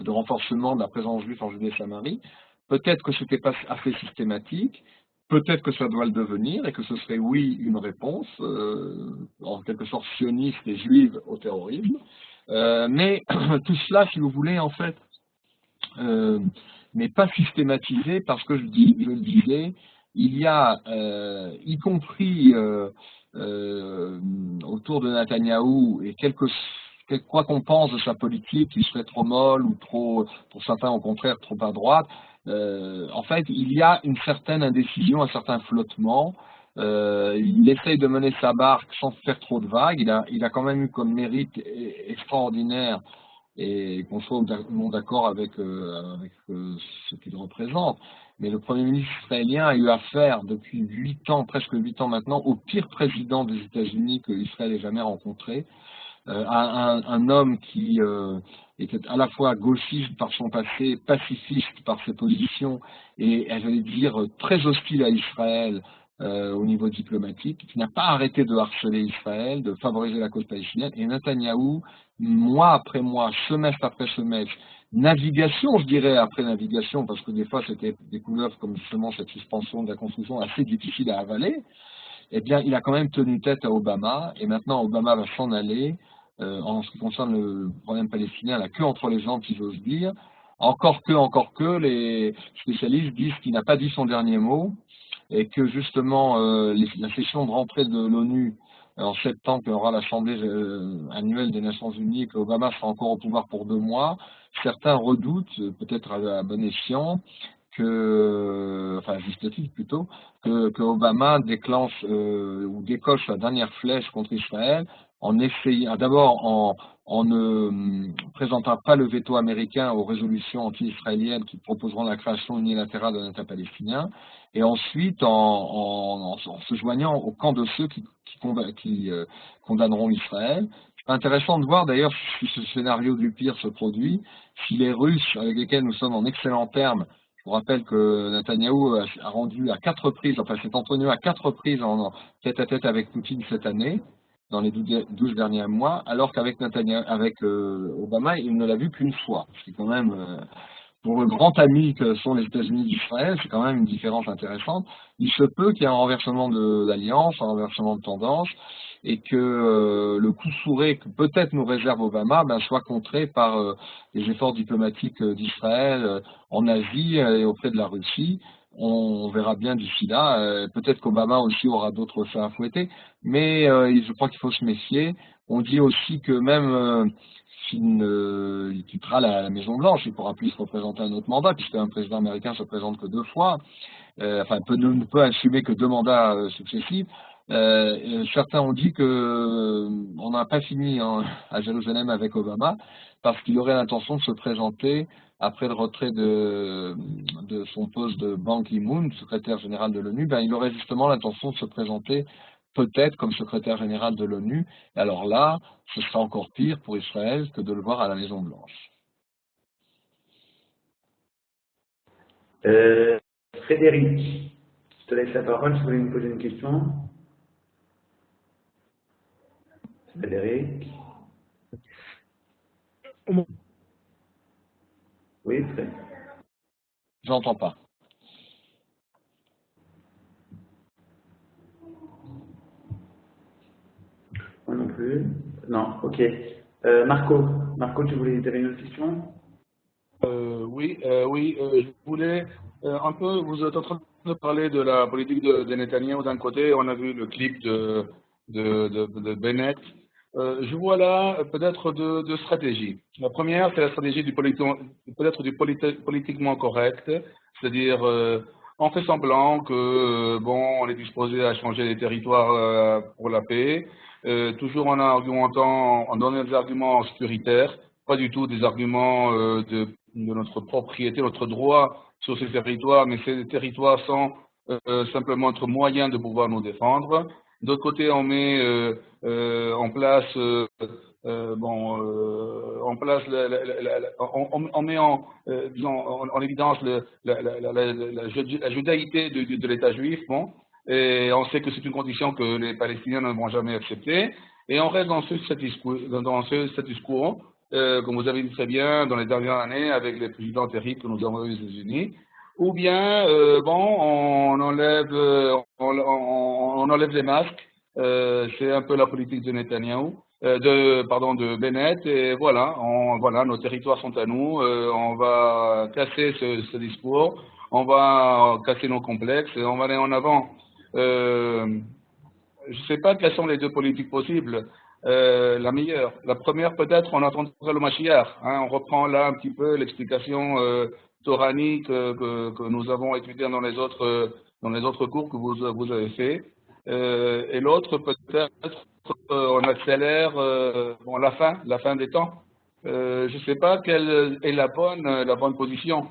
renforcement de la présence juive en Judée-Samarie. Peut-être que ce n'était pas assez systématique, peut-être que ça doit le devenir, et que ce serait, oui, une réponse, en quelque sorte sioniste et juive au terrorisme. Mais tout cela, si vous voulez, en fait, n'est pas systématisé parce que je le disais, il y a, y compris autour de Netanyahou, et quoi qu'on pense de sa politique, qui serait trop molle ou trop, pour certains au contraire, trop à droite, en fait, il y a une certaine indécision, un certain flottement. Il essaye de mener sa barque sans faire trop de vagues. Il a quand même eu comme mérite extraordinaire, et qu'on soit non d'accord avec ce qu'il représente. Mais le Premier ministre israélien a eu affaire depuis 8 ans, presque 8 ans maintenant, au pire président des États-Unis que Israël ait jamais rencontré, un homme qui était à la fois gauchiste par son passé, pacifiste par ses positions, et, j'allais dire, très hostile à Israël au niveau diplomatique, qui n'a pas arrêté de harceler Israël, de favoriser la cause palestinienne, et Netanyahou, mois après mois, semestre après semestre, navigation, je dirais, après navigation, parce que des fois c'était des couleuvres comme justement cette suspension de la construction assez difficile à avaler, eh bien, il a quand même tenu tête à Obama, et maintenant Obama va s'en aller, en ce qui concerne le problème palestinien, la queue entre les jambes, si j'ose dire. Encore que, les spécialistes disent qu'il n'a pas dit son dernier mot, et que justement la session de rentrée de l'ONU en septembre, il y aura l'Assemblée annuelle des Nations Unies, et que Obama sera encore au pouvoir pour 2 mois, certains redoutent, peut-être à bon escient, enfin juste titre plutôt, que Obama déclenche ou décoche la dernière flèche contre Israël en essayant, d'abord en ne présentant pas le veto américain aux résolutions anti-israéliennes qui proposeront la création unilatérale d'un État palestinien, et ensuite en se joignant au camp de ceux qui condamneront Israël. C'est intéressant de voir d'ailleurs si ce scénario du pire se produit, si les Russes, avec lesquels nous sommes en excellents termes, je vous rappelle que Netanyahou a rendu à 4 reprises, enfin s'est entretenu à 4 reprises en tête-à-tête avec Poutine cette année, dans les 12 derniers mois, alors qu'avec Obama, il ne l'a vu qu'une fois. C'est quand même, pour le grand ami que sont les États-Unis d'Israël, c'est quand même une différence intéressante. Il se peut qu'il y ait un renversement d'alliance, un renversement de tendance, et que le coup fourré que peut-être nous réserve Obama soit contré par les efforts diplomatiques d'Israël en Asie et auprès de la Russie. On verra bien d'ici là. Peut-être qu'Obama aussi aura d'autres chats à fouetter, mais je crois qu'il faut se méfier. On dit aussi que même s'il quittera la Maison-Blanche, il ne pourra plus se représenter un autre mandat, puisqu'un président américain se présente que 2 fois, ne peut assumer que 2 mandats successifs. Certains ont dit que on n'a pas fini à Jérusalem avec Obama, parce qu'il aurait l'intention de se présenter après le retrait de son poste de Ban Ki-moon, secrétaire général de l'ONU. Il aurait justement l'intention de se présenter peut-être comme secrétaire général de l'ONU. Alors là, ce sera encore pire pour Israël que de le voir à la Maison-Blanche. Frédéric, je te laisse la parole si vous voulez me poser une question. Frédéric. Oui, Frédéric. J'entends pas. Moi non plus. Non, ok. Marco, tu avais une autre question? Oui, je voulais un peu, vous êtes en train de parler de la politique de Netanyahou d'un côté, on a vu le clip de Bennett. Je vois là peut-être 2 stratégies. La première, c'est la stratégie peut-être du politiquement correct, c'est-à-dire on fait semblant que on est disposé à changer les territoires pour la paix, toujours en argumentant, en donnant des arguments sécuritaires, pas du tout des arguments de notre propriété, notre droit sur ces territoires, mais ces territoires sont simplement notre moyen de pouvoir nous défendre. D'autre côté, on met en place, on met en évidence la judaïté de l'État juif, Et on sait que c'est une condition que les Palestiniens ne vont jamais accepter. Et on reste dans ce status quo, comme vous avez dit très bien, dans les dernières années, avec les présidents terribles que nous avons eu aux États-Unis. Ou bien, on enlève les masques. C'est un peu la politique de Netanyahou, de Bennett. Et voilà, nos territoires sont à nous. On va casser ce discours. On va casser nos complexes et on va aller en avant. Je ne sais pas quelles sont les deux politiques possibles. La meilleure. La première, peut-être, on attendra le Mashiach. On reprend là un petit peu l'explication toranique que nous avons étudiée dans les autres cours que vous avez fait. Et l'autre, peut-être, on accélère la fin des temps. Je ne sais pas quelle est la bonne position.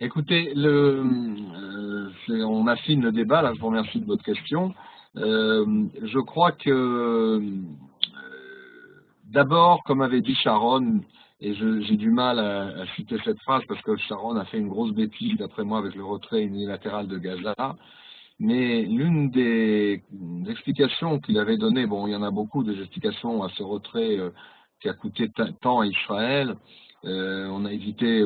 Écoutez, on affine le débat, là, je vous remercie de votre question. Je crois que, d'abord, comme avait dit Sharon, et j'ai du mal à citer cette phrase parce que Sharon a fait une grosse bêtise, d'après moi, avec le retrait unilatéral de Gaza, mais l'une des explications qu'il avait données, bon, il y en a beaucoup des explications à ce retrait qui a coûté tant à Israël. On a évité,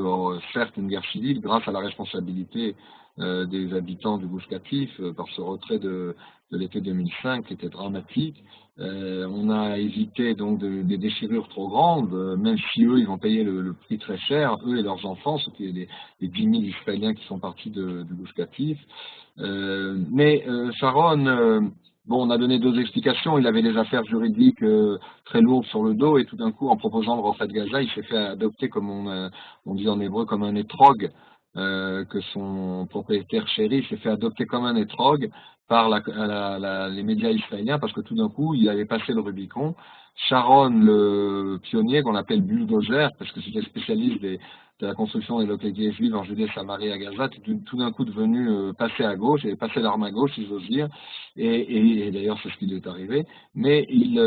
certes, une guerre civile grâce à la responsabilité des habitants du Gush Katif par ce retrait de l'été 2005 qui était dramatique. On a évité donc des déchirures trop grandes, même si eux, ils vont payer le prix très cher, eux et leurs enfants, ce qui est les 10 000 Israéliens qui sont partis du Gush Katif. Mais Sharon... Bon, on a donné deux explications. Il avait des affaires juridiques très lourdes sur le dos et tout d'un coup, en proposant le retrait de Gaza, il s'est fait adopter, comme on dit en hébreu, comme un étrog, que son propriétaire chéri s'est fait adopter comme un étrog par les médias israéliens parce que tout d'un coup, il avait passé le Rubicon. Sharon, le pionnier qu'on appelle bulldozer, parce que c'était spécialiste de la construction des localités juives en Judée, Samarie, à Gaza, tout d'un coup devenu passé à gauche, et passé l'arme à gauche, si j'ose dire, et d'ailleurs c'est ce qui lui est arrivé, mais il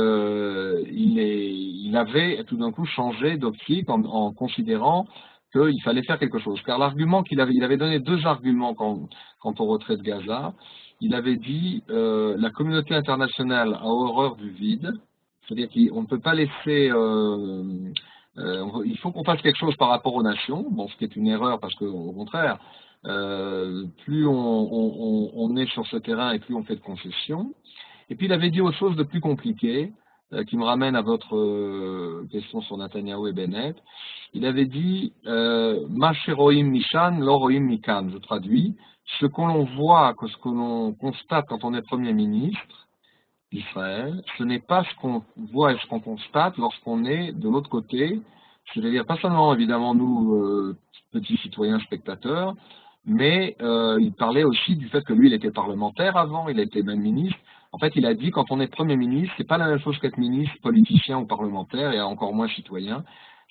avait tout d'un coup changé d'optique en considérant qu'il fallait faire quelque chose. Car l'argument il avait donné deux arguments quant au retrait de Gaza. Il avait dit la communauté internationale a horreur du vide, c'est-à-dire qu'on ne peut pas laisser... il faut qu'on fasse quelque chose par rapport aux nations, bon, ce qui est une erreur parce qu'au contraire, plus on est sur ce terrain et plus on fait de concessions. Et puis il avait dit autre chose de plus compliqué, qui me ramène à votre question sur Netanyahou et Bennett. Il avait dit Ma sheroim mishan, lo roim mikan. Je traduis, ce que l'on voit, ce que l'on constate quand on est Premier ministre d'Israël, ce n'est pas ce qu'on voit et ce qu'on constate lorsqu'on est de l'autre côté, c'est-à-dire pas seulement évidemment nous, petits citoyens spectateurs, mais il parlait aussi du fait que lui, il était parlementaire avant, il était même ministre. En fait, il a dit quand on est Premier ministre, c'est pas la même chose qu'être ministre, politicien ou parlementaire, et encore moins citoyen.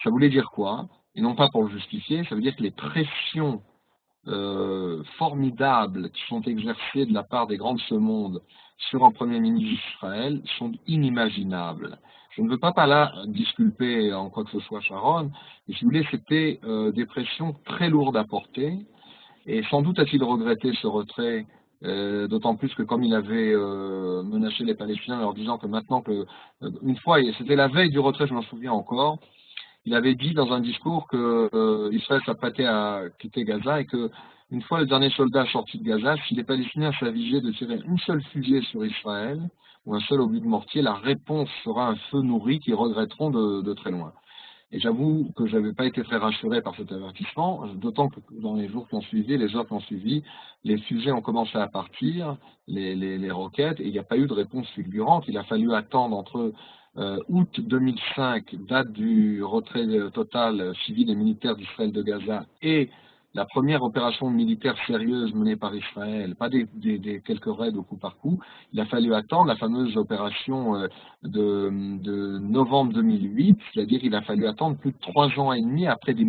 Ça voulait dire quoi? Et non pas pour le justifier, ça veut dire que les pressions formidables qui sont exercées de la part des grands de ce monde sur un Premier ministre d'Israël sont inimaginables. Je ne veux pas par là disculper en quoi que ce soit Sharon, mais si vous voulez, c'était des pressions très lourdes à porter, et sans doute a-t-il regretté ce retrait, d'autant plus que comme il avait menacé les Palestiniens en leur disant que maintenant que, une fois, et c'était la veille du retrait, je m'en souviens encore, il avait dit dans un discours que Israël s'apprêtait à quitter Gaza et que une fois le dernier soldat sorti de Gaza, si les Palestiniens s'avisaient de tirer une seule fusée sur Israël ou un seul obus de mortier, la réponse sera un feu nourri qu'ils regretteront de très loin. Et j'avoue que je n'avais pas été très rassuré par cet avertissement, d'autant que dans les jours qui ont suivi, les heures qui ont suivi, les fusées ont commencé à partir, les roquettes, et il n'y a pas eu de réponse fulgurante. Il a fallu attendre entre août 2005, date du retrait total civil et militaire d'Israël de Gaza, et la première opération militaire sérieuse menée par Israël, pas des quelques raids au coup par coup, il a fallu attendre la fameuse opération de novembre 2008, c'est-à-dire qu'il a fallu attendre plus de 3 ans et demi après des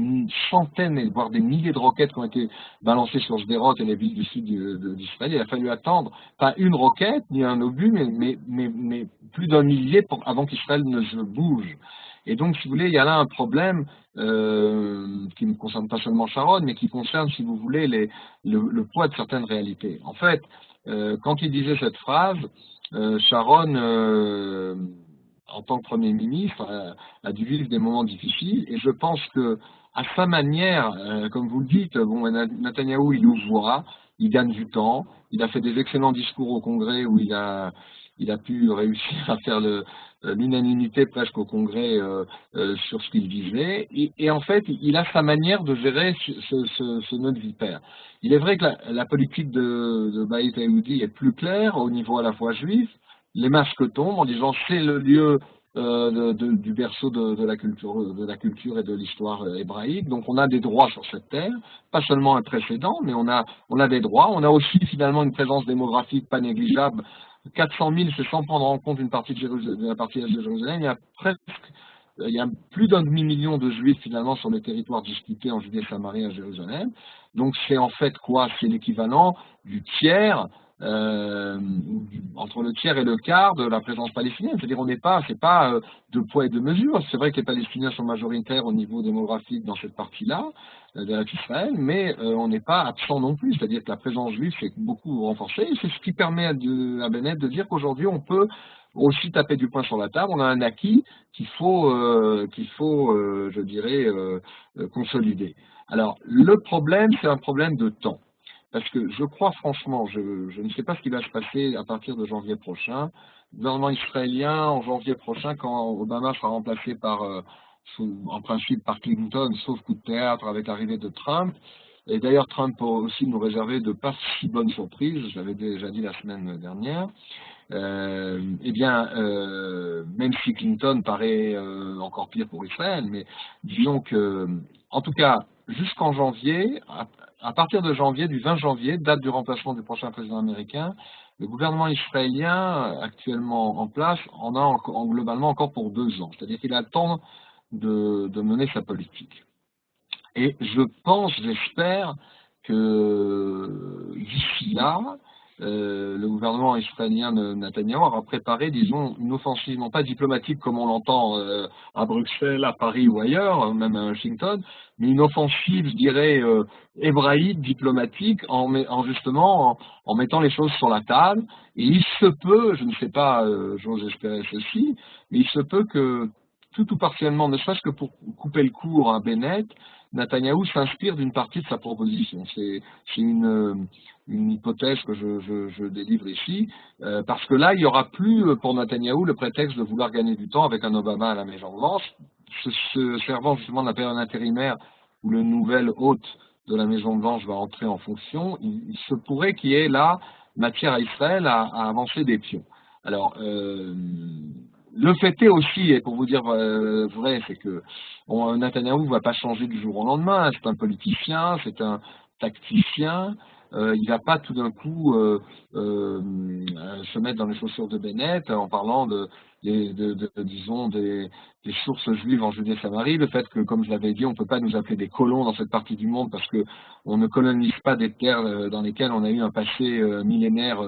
centaines, voire des milliers de roquettes qui ont été balancées sur Sderot et les villes du sud d'Israël. Il a fallu attendre, pas une roquette, ni un obus, mais plus d'un millier avant qu'Israël ne se bouge. Et donc, si vous voulez, il y a là un problème qui ne concerne pas seulement Sharon, mais qui concerne, si vous voulez, le poids de certaines réalités. En fait, quand il disait cette phrase, Sharon, en tant que Premier ministre, a dû vivre des moments difficiles, et je pense que, à sa manière, comme vous le dites, bon, Netanyahou, il nous voit, il gagne du temps, il a fait des excellents discours au Congrès où il a pu réussir à faire l'unanimité presque au Congrès sur ce qu'il disait, et en fait, il a sa manière de gérer ce nœud de vipère. Il est vrai que la politique de Baït Aoudi est plus claire au niveau à la fois juif. Les masques tombent en disant c'est le lieu du berceau de la culture et de l'histoire hébraïque. Donc on a des droits sur cette terre, pas seulement un précédent, mais on a des droits. On a aussi finalement une présence démographique pas négligeable. 400 000, c'est sans prendre en compte une partie de la partie est de Jérusalem. Il y a plus d'un demi-million de juifs finalement sur les territoires disputés en Judée-Samarie à Jérusalem. Donc c'est en fait quoi? C'est l'équivalent du tiers, entre le tiers et le quart de la présence palestinienne. C'est-à-dire c'est pas de poids et de mesure. C'est vrai que les Palestiniens sont majoritaires au niveau démographique dans cette partie-là de Israël, mais on n'est pas absent non plus. C'est-à-dire que la présence juive s'est beaucoup renforcée. C'est ce qui permet à Bennett de dire qu'aujourd'hui on peut aussi taper du poing sur la table. On a un acquis qu'il faut, je dirais, consolider. Alors, le problème, c'est un problème de temps. Parce que je crois franchement, je ne sais pas ce qui va se passer à partir de janvier prochain. Le gouvernement israélien, en janvier prochain, quand Obama sera remplacé en principe par Clinton, sauf coup de théâtre avec l'arrivée de Trump. Et d'ailleurs, Trump peut aussi nous réserver de pas si bonnes surprises, je l'avais déjà dit la semaine dernière. Même si Clinton paraît encore pire pour Israël, mais disons que, en tout cas, jusqu'en janvier, à partir de janvier, du 20 janvier, date du remplacement du prochain président américain, le gouvernement israélien actuellement en place en a globalement encore pour 2 ans. C'est-à-dire qu'il a le temps de mener sa politique. Et je pense, j'espère, que d'ici là, le gouvernement israélien de Netanyahou aura préparé, disons, une offensive, non pas diplomatique comme on l'entend à Bruxelles, à Paris ou ailleurs, même à Washington, mais une offensive, je dirais, hébraïque, diplomatique, justement en mettant les choses sur la table. Et il se peut, je ne sais pas, j'ose espérer ceci, mais il se peut que tout ou partiellement, ne serait-ce que pour couper le cours à Bennett, Netanyahou s'inspire d'une partie de sa proposition. C'est une hypothèse que je délivre ici, parce que là, il n'y aura plus pour Netanyahou le prétexte de vouloir gagner du temps avec un Obama à la Maison-Blanche, se servant justement de la période intérimaire où le nouvel hôte de la Maison-Blanche va entrer en fonction. Il se pourrait qu'il y ait là matière à Israël à avancer des pions. Alors, le fait est aussi, et pour vous dire vrai, c'est que Netanyahou ne va pas changer du jour au lendemain. C'est un politicien, c'est un tacticien. Il ne va pas tout d'un coup se mettre dans les chaussures de Bennett en parlant disons, des sources juives en Judée-Samarie. Le fait que, comme je l'avais dit, on ne peut pas nous appeler des colons dans cette partie du monde parce qu'on ne colonise pas des terres dans lesquelles on a eu un passé millénaire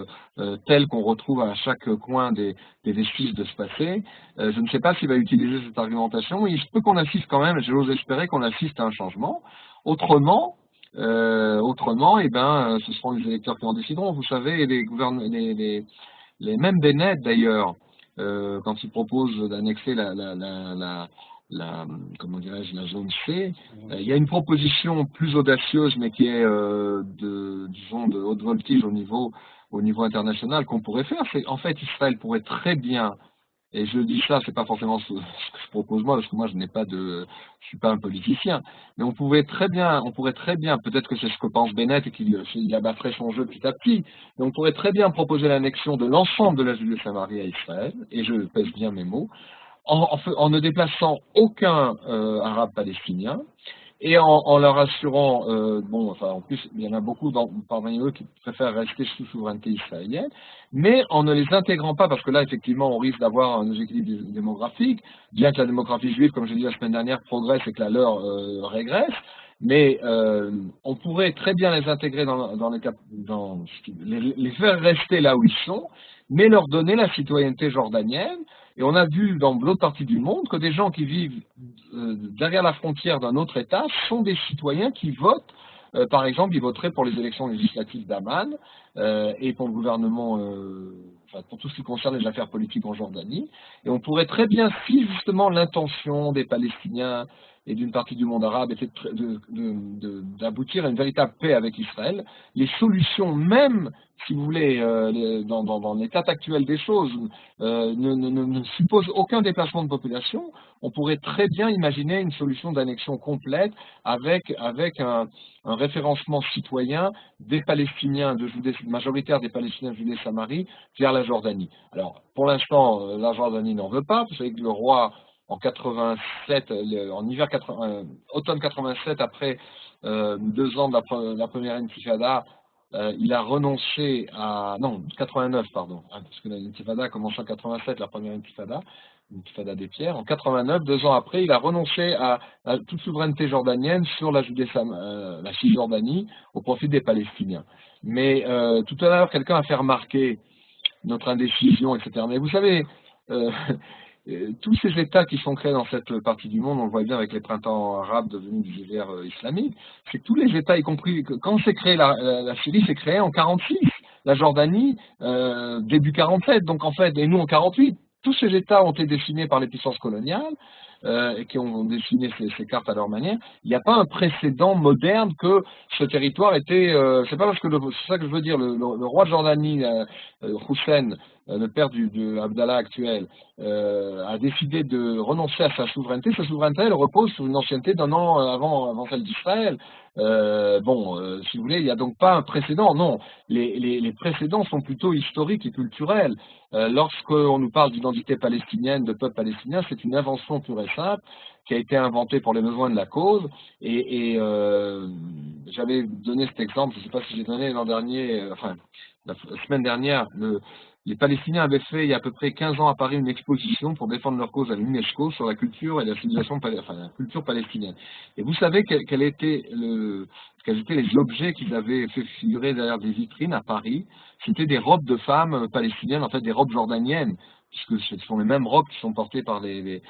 tel qu'on retrouve à chaque coin des vestiges de ce passé. Je ne sais pas s'il va utiliser cette argumentation, mais il se peut qu'on assiste quand même, j'ose espérer qu'on assiste à un changement. Autrement, ce seront les électeurs qui en décideront. Vous savez, les mêmes Bennett d'ailleurs, quand ils proposent d'annexer comment dirais-je, la zone C, il y a une proposition plus audacieuse, mais qui est disons de haute voltige au niveau international qu'on pourrait faire. C'est en fait Israël pourrait très bien, et je dis ça, c'est pas forcément ce que je propose moi, parce que moi je suis pas un politicien, mais on pourrait très bien, peut-être que c'est ce que pense Bennett et qu'il abattrait son jeu petit à petit, mais on pourrait très bien proposer l'annexion de l'ensemble de la Judée-Samarie à Israël, et je pèse bien mes mots, en ne déplaçant aucun arabe palestinien, et en leur assurant, en plus, il y en a beaucoup parmi eux qui préfèrent rester sous souveraineté israélienne, mais en ne les intégrant pas, parce que là, effectivement, on risque d'avoir un déséquilibre démographique, bien que la démographie juive, comme je l'ai dit la semaine dernière, progresse et que la leur régresse, mais on pourrait très bien les intégrer les faire rester là où ils sont, mais leur donner la citoyenneté jordanienne, Et on a vu dans l'autre partie du monde que des gens qui vivent derrière la frontière d'un autre État sont des citoyens qui votent. Par exemple, ils voteraient pour les élections législatives d'Amman et pour le gouvernement, enfin, pour tout ce qui concerne les affaires politiques en Jordanie. Et on pourrait très bien, si justement l'intention des Palestiniens et d'une partie du monde arabe était d'aboutir à une véritable paix avec Israël, les solutions même, si vous voulez, dans l'état actuel des choses, ne supposent aucun déplacement de population. On pourrait très bien imaginer une solution d'annexion complète avec un référencement citoyen des Palestiniens de Judée, majoritaire des Palestiniens de Judée-Samarie vers la Jordanie. Alors, pour l'instant, la Jordanie n'en veut pas. Vous savez que le roi, en 87, en hiver automne 87, après 2 ans de la première intifada, il a renoncé à... Non, 89, pardon, parce que l'intifada a commencé en 87, la première intifada des pierres. En 89, 2 ans après, il a renoncé à toute souveraineté jordanienne sur la Cisjordanie au profit des Palestiniens. Mais tout à l'heure, quelqu'un a fait remarquer notre indécision, etc. Mais vous savez... tous ces États qui sont créés dans cette partie du monde, on le voit bien avec les printemps arabes devenus des hivers islamiques, c'est que tous les États, y compris, quand c'est créé la Syrie, c'est créé en 46, la Jordanie, début 47, donc en fait, et nous en 48, tous ces États ont été dessinés par les puissances coloniales, et qui ont dessiné ces cartes à leur manière. Il n'y a pas un précédent moderne que ce territoire était... c'est pas parce que... c'est ça que je veux dire, le roi de Jordanie, Hussein, le père de Abdallah actuel, a décidé de renoncer à sa souveraineté. Sa souveraineté, elle repose sur une ancienneté d'un an avant celle d'Israël. Si vous voulez, il n'y a donc pas un précédent. Non, les précédents sont plutôt historiques et culturels. Lorsqu'on nous parle d'identité palestinienne, de peuple palestinien, c'est une invention pure et simple qui a été inventée pour les besoins de la cause. J'avais donné cet exemple, je ne sais pas si j'ai donné l'an dernier, la semaine dernière, les Palestiniens avaient fait il y a à peu près 15 ans à Paris une exposition pour défendre leur cause à l'UNESCO sur la culture et la civilisation, la culture palestinienne. Et vous savez quels étaient les objets qu'ils avaient fait figurer derrière des vitrines à Paris? C'était des robes de femmes palestiniennes, en fait des robes jordaniennes, puisque ce sont les mêmes robes qui sont portées par les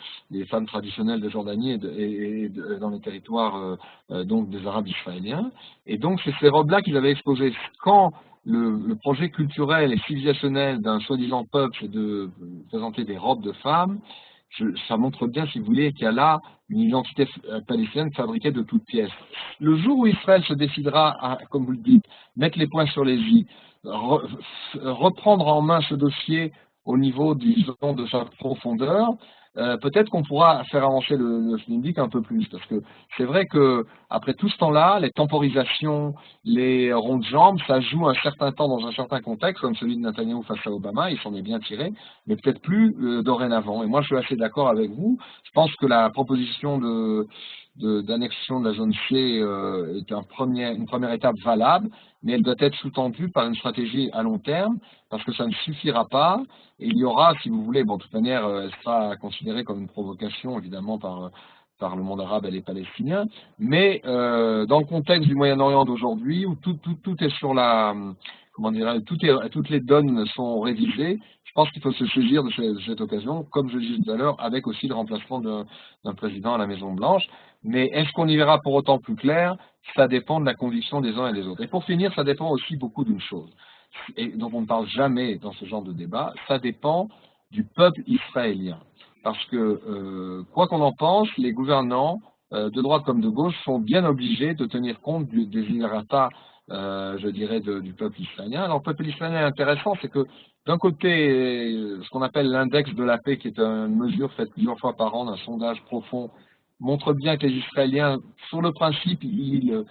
femmes traditionnelles de Jordanie et dans les territoires donc des Arabes israéliens. Et donc c'est ces robes-là qu'ils avaient exposées. Quand le projet culturel et civilisationnel d'un soi-disant peuple, c'est de présenter des robes de femmes, ça montre bien, si vous voulez, qu'il y a là une identité palestinienne fabriquée de toutes pièces. Le jour où Israël se décidera à, comme vous le dites, mettre les points sur les i, reprendre en main ce dossier au niveau, disons, de sa profondeur, peut-être qu'on pourra faire avancer le SNIMDIC un peu plus, parce que c'est vrai que après tout ce temps-là, les temporisations, les ronds de jambes, ça joue un certain temps dans un certain contexte, comme celui de Netanyahou face à Obama, il s'en est bien tiré, mais peut-être plus dorénavant. Et moi, je suis assez d'accord avec vous. Je pense que la proposition d'annexion de la zone C est une première étape valable, mais elle doit être sous-tendue par une stratégie à long terme, parce que ça ne suffira pas, et il y aura, si vous voulez, bon, de toute manière, elle sera considérée comme une provocation, évidemment, par le monde arabe et les Palestiniens, mais dans le contexte du Moyen-Orient d'aujourd'hui, où tout est sur la... Comment dirais, toutes les donnes sont révisées, je pense qu'il faut se saisir de cette occasion, comme je disais tout à l'heure, avec aussi le remplacement d'un président à la Maison-Blanche. Mais est-ce qu'on y verra pour autant plus clair? Ça dépend de la conviction des uns et des autres. Et pour finir, ça dépend aussi beaucoup d'une chose, et dont on ne parle jamais dans ce genre de débat, ça dépend du peuple israélien. Parce que, quoi qu'on en pense, les gouvernants, de droite comme de gauche, sont bien obligés de tenir compte des desiderata, je dirais, du peuple israélien. Alors, le peuple israélien intéressant, c'est que, d'un côté, ce qu'on appelle l'index de la paix, qui est une mesure faite plusieurs fois par an, d'un sondage profond, montre bien que les Israéliens, sur le principe, ils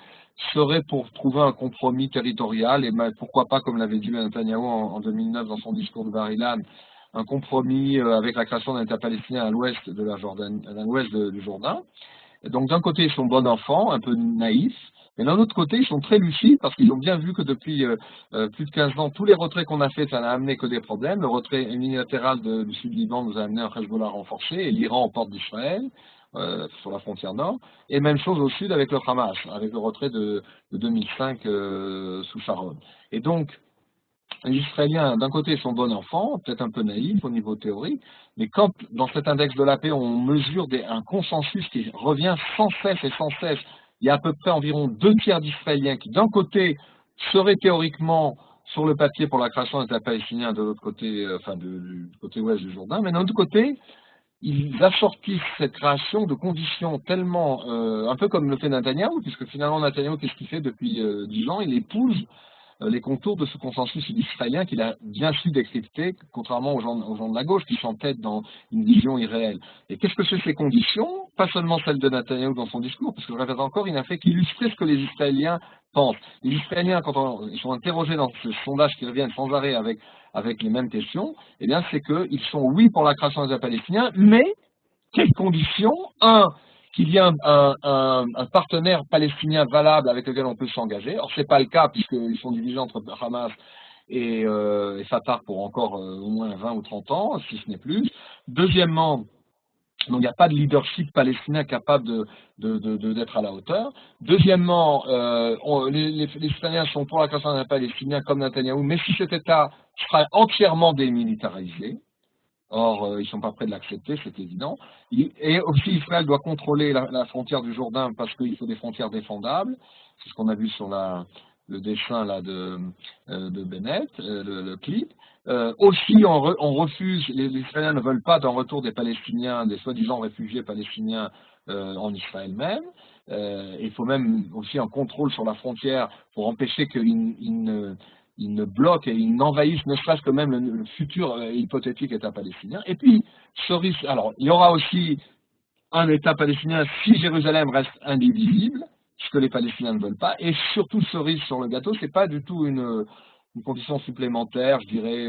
seraient pour trouver un compromis territorial, et pourquoi pas, comme l'avait dit Netanyahou en 2009 dans son discours de Bar Ilan, un compromis avec la création d'un État palestinien à l'ouest de la Jordanie, à l'ouest du Jourdain. Et donc d'un côté, ils sont bons enfants, un peu naïfs, mais d'un autre côté, ils sont très lucides parce qu'ils ont bien vu que depuis plus de 15 ans, tous les retraits qu'on a faits, ça n'a amené que des problèmes. Le retrait unilatéral du Sud-Liban nous a amené un Hezbollah renforcé et l'Iran en porte d'Israël, sur la frontière nord. Et même chose au sud avec le Hamas, avec le retrait de 2005 sous Sharon. Et donc, les Israéliens, d'un côté, sont bons enfants, peut-être un peu naïfs au niveau théorique, mais quand, dans cet index de la paix, on mesure un consensus qui revient sans cesse et sans cesse, il y a à peu près environ 2 tiers d'Israéliens qui, d'un côté, seraient théoriquement sur le papier pour la création d'État palestinien, de l'autre côté, du côté ouest du Jourdain, mais d'un autre côté, ils assortissent cette création de conditions tellement, un peu comme le fait Netanyahou, puisque finalement Netanyahou, qu'est-ce qu'il fait depuis 10 ans? Il épouse les contours de ce consensus israélien qu'il a bien su décrypter, contrairement aux gens de la gauche qui s'entêtent dans une vision irréelle. Et qu'est-ce que c'est ces conditions? Pas seulement celles de Netanyahou dans son discours, parce que je répète encore, il n'a fait qu'illustrer ce que les Israéliens pensent. Les Israéliens, quand ils sont interrogés dans ce sondage qui reviennent sans arrêt avec les mêmes questions, eh bien, c'est qu'ils sont oui pour la création des États palestiniens, mais quelles conditions? Qu'il y ait un partenaire palestinien valable avec lequel on peut s'engager. Or, ce n'est pas le cas, puisqu'ils sont divisés entre Hamas et Fatah pour encore au moins 20 ou 30 ans, si ce n'est plus. Deuxièmement, donc il n'y a pas de leadership palestinien capable d'être à la hauteur. Deuxièmement, les Israéliens sont pour la création d'un État palestinien comme Netanyahou, mais si cet État sera entièrement démilitarisé, or, ils ne sont pas prêts de l'accepter, c'est évident. Et aussi, Israël doit contrôler la frontière du Jourdain parce qu'il faut des frontières défendables. C'est ce qu'on a vu sur le dessin là, de Bennett, le clip. Aussi, on refuse, les Israéliens ne veulent pas d'un retour des Palestiniens, des soi-disant réfugiés palestiniens en Israël même. Il faut même aussi un contrôle sur la frontière pour empêcher qu'ils ne bloquent et ils n'envahissent ne serait-ce que même le futur hypothétique État palestinien. Et puis, alors, il y aura aussi un État palestinien si Jérusalem reste indivisible, ce que les Palestiniens ne veulent pas, et surtout cerise sur le gâteau, c'est pas du tout une condition supplémentaire, je dirais,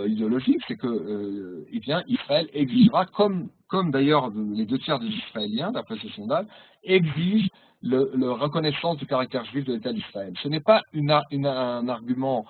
idéologique, c'est que eh bien, Israël exigera, comme d'ailleurs les 2 tiers des Israéliens, d'après ce sondage, exigent le reconnaissance du caractère juif de l'État d'Israël. Ce n'est pas un argument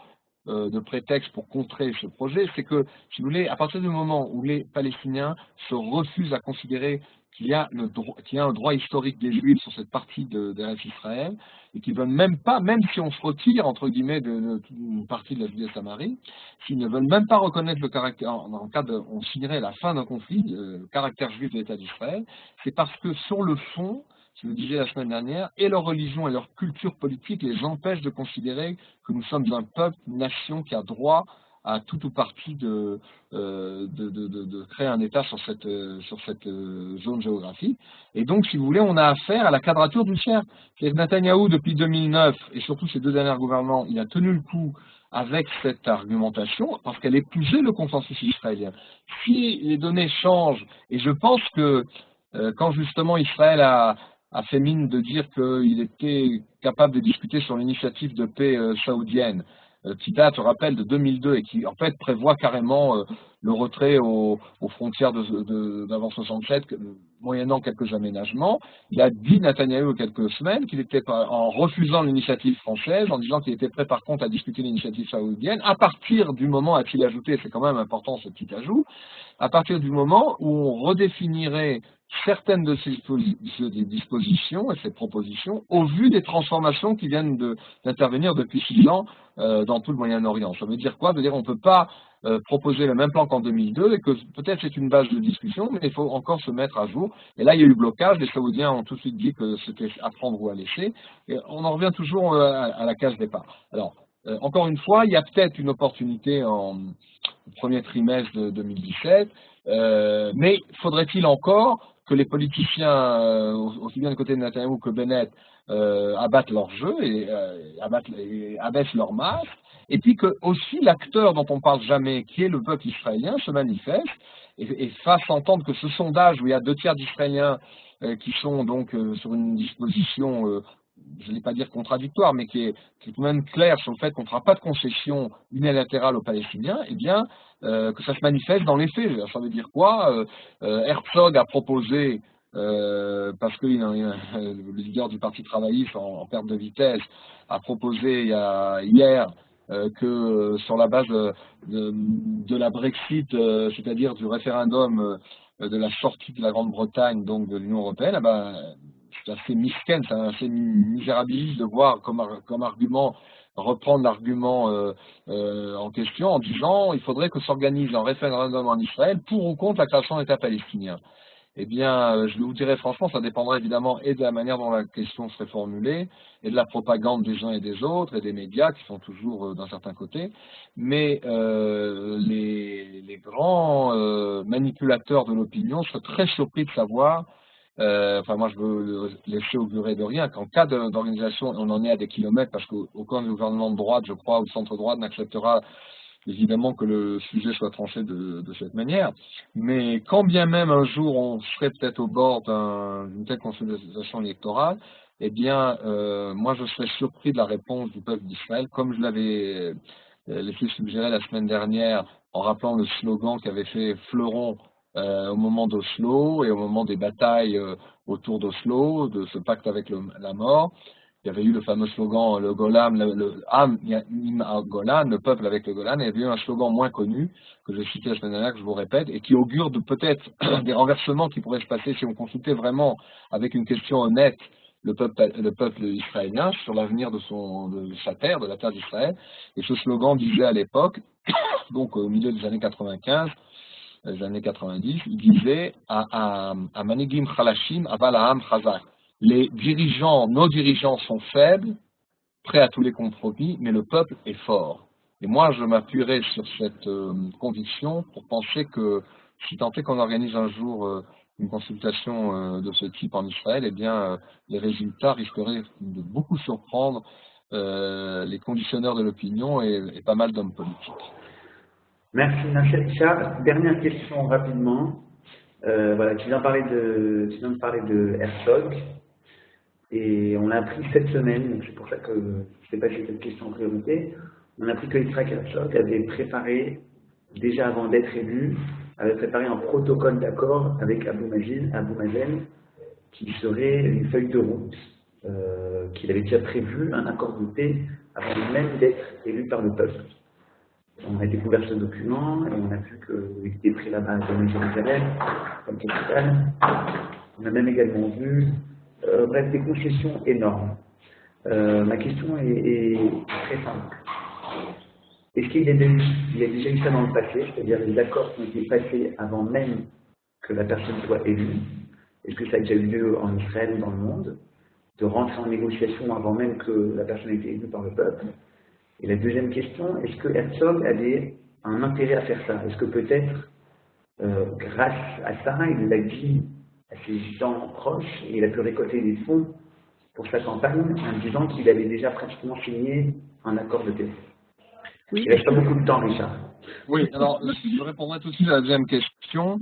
de prétexte pour contrer ce projet, c'est que, si vous voulez, à partir du moment où les Palestiniens se refusent à considérer qu'il y a un droit historique des Juifs sur cette partie d'Eretz Israël, et qu'ils ne veulent même pas, même si on se retire, entre guillemets, d'une partie de la Judée-Samarie, s'ils ne veulent même pas reconnaître le caractère, en cas on signerait la fin d'un conflit, le caractère juif de l'État d'Israël, c'est parce que, sur le fond, je le disais la semaine dernière, et leur religion et leur culture politique les empêchent de considérer que nous sommes un peuple, une nation qui a droit à tout ou partie de créer un État sur cette zone géographique. Et donc, si vous voulez, on a affaire à la quadrature du cercle. Netanyahou, depuis 2009, et surtout ces 2 derniers gouvernements, il a tenu le coup avec cette argumentation, parce qu'elle épousait le consensus israélien. Si les données changent, et je pense que quand justement Israël a fait mine de dire qu'il était capable de discuter sur l'initiative de paix saoudienne, qui date, je rappelle, de 2002 et qui en fait prévoit carrément le retrait aux frontières d'avant 67, moyennant quelques aménagements. Il a dit, Netanyahou, il y a quelques semaines, qu'il était en refusant l'initiative française, en disant qu'il était prêt par contre à discuter l'initiative saoudienne, à partir du moment, a-t-il ajouté, c'est quand même important ce petit ajout, à partir du moment où on redéfinirait certaines de ces dispositions et ces propositions au vu des transformations qui viennent d'intervenir depuis 6 ans dans tout le Moyen-Orient. Ça veut dire quoi? Ça veut dire qu'on ne peut pas proposer le même plan qu'en 2002 et que peut-être c'est une base de discussion, mais il faut encore se mettre à jour. Et là, il y a eu blocage. Les Saoudiens ont tout de suite dit que c'était à prendre ou à laisser. Et on en revient toujours à la case départ. Alors, encore une fois, il y a peut-être une opportunité au premier trimestre de 2017, mais faudrait-il encore que les politiciens, aussi bien du côté de Netanyahou que Bennett, abattent leur jeu et abaissent leur masque, et puis que aussi l'acteur dont on ne parle jamais, qui est le peuple israélien, se manifeste et fasse entendre que ce sondage où il y a 2 tiers d'Israéliens qui sont donc sur une disposition, je ne vais pas dire contradictoire, mais qui est tout de même claire sur le fait qu'on ne fera pas de concession unilatérale aux Palestiniens, eh bien, que ça se manifeste dans les faits. Ça veut dire quoi? Herzog a proposé, parce que le leader du Parti travailliste en perte de vitesse a proposé hier que sur la base de la Brexit, c'est-à-dire du référendum de la sortie de la Grande-Bretagne, donc de l'Union européenne, c'est assez misquin, c'est assez misérabiliste de voir comme argument reprendre l'argument en question en disant il faudrait que s'organise un référendum en Israël pour ou contre la création d'État palestinien. Eh bien, je vous dirais franchement, ça dépendrait évidemment et de la manière dont la question serait formulée, et de la propagande des uns et des autres, et des médias qui sont toujours d'un certain côté. Mais les grands manipulateurs de l'opinion seraient très surpris de savoir, enfin moi je veux laisser augurer de rien, qu'en cas d'organisation, on en est à des kilomètres, parce qu'aucun gouvernement de droite, je crois, ou de centre-droite n'acceptera évidemment que le sujet soit tranché de cette manière, mais quand bien même un jour on serait peut-être au bord d'une telle consolidation électorale, eh bien, moi je serais surpris de la réponse du peuple d'Israël, comme je l'avais laissé suggérer la semaine dernière en rappelant le slogan qu'avait fait Fleuron au moment d'Oslo et au moment des batailles autour d'Oslo, de ce pacte avec la mort. Il y avait eu le fameux slogan, le Golan, le Am Golan, le peuple avec le Golan, et il y avait eu un slogan moins connu, que j'ai cité la semaine dernière, que je vous répète, et qui augure de peut-être des renversements qui pourraient se passer si on consultait vraiment avec une question honnête le peuple israélien sur l'avenir de sa terre, de la terre d'Israël. Et ce slogan disait à l'époque, donc au milieu des années 95, les années 90, il disait à Manigim Khalashim, Aval Ha'am Chazak. Les dirigeants, nos dirigeants sont faibles, prêts à tous les compromis, mais le peuple est fort. Et moi, je m'appuierai sur cette conviction pour penser que si tant est qu'on organise un jour une consultation de ce type en Israël, eh bien, les résultats risqueraient de beaucoup surprendre les conditionneurs de l'opinion et pas mal d'hommes politiques. Merci, Richard. Dernière question rapidement. Voilà, tu viens de parler de Herzog. Et on l'a appris cette semaine, donc c'est pour ça que je n'ai pas fait cette question en priorité. On a appris que Yitzhak Herzog avait préparé, déjà avant d'être élu, avait préparé un protocole d'accord avec Abou Mazen, qui serait une feuille de route, qu'il avait déjà prévu, un accord de paix, avant même d'être élu par le peuple. On a découvert ce document et on a vu qu'il était pris là-bas à Jérusalem, comme capitale. On a même également vu bref, des concessions énormes. Ma question est très simple. Est-ce qu'il y a déjà eu ça dans le passé, c'est-à-dire les accords qui ont été passés avant même que la personne soit élue? Est-ce que ça a déjà eu lieu en Israël ou dans le monde, de rentrer en négociation avant même que la personne ait été élue par le peuple? Et la deuxième question, est-ce que Herzog avait un intérêt à faire ça? Est-ce que peut-être, grâce à ça, il l'a dit à ses gens proches et il a pu récolter des fonds pour sa campagne en disant qu'il avait déjà pratiquement signé un accord de paix? Il reste pas beaucoup de temps, Richard. Oui, alors je répondrai tout de suite à la deuxième question.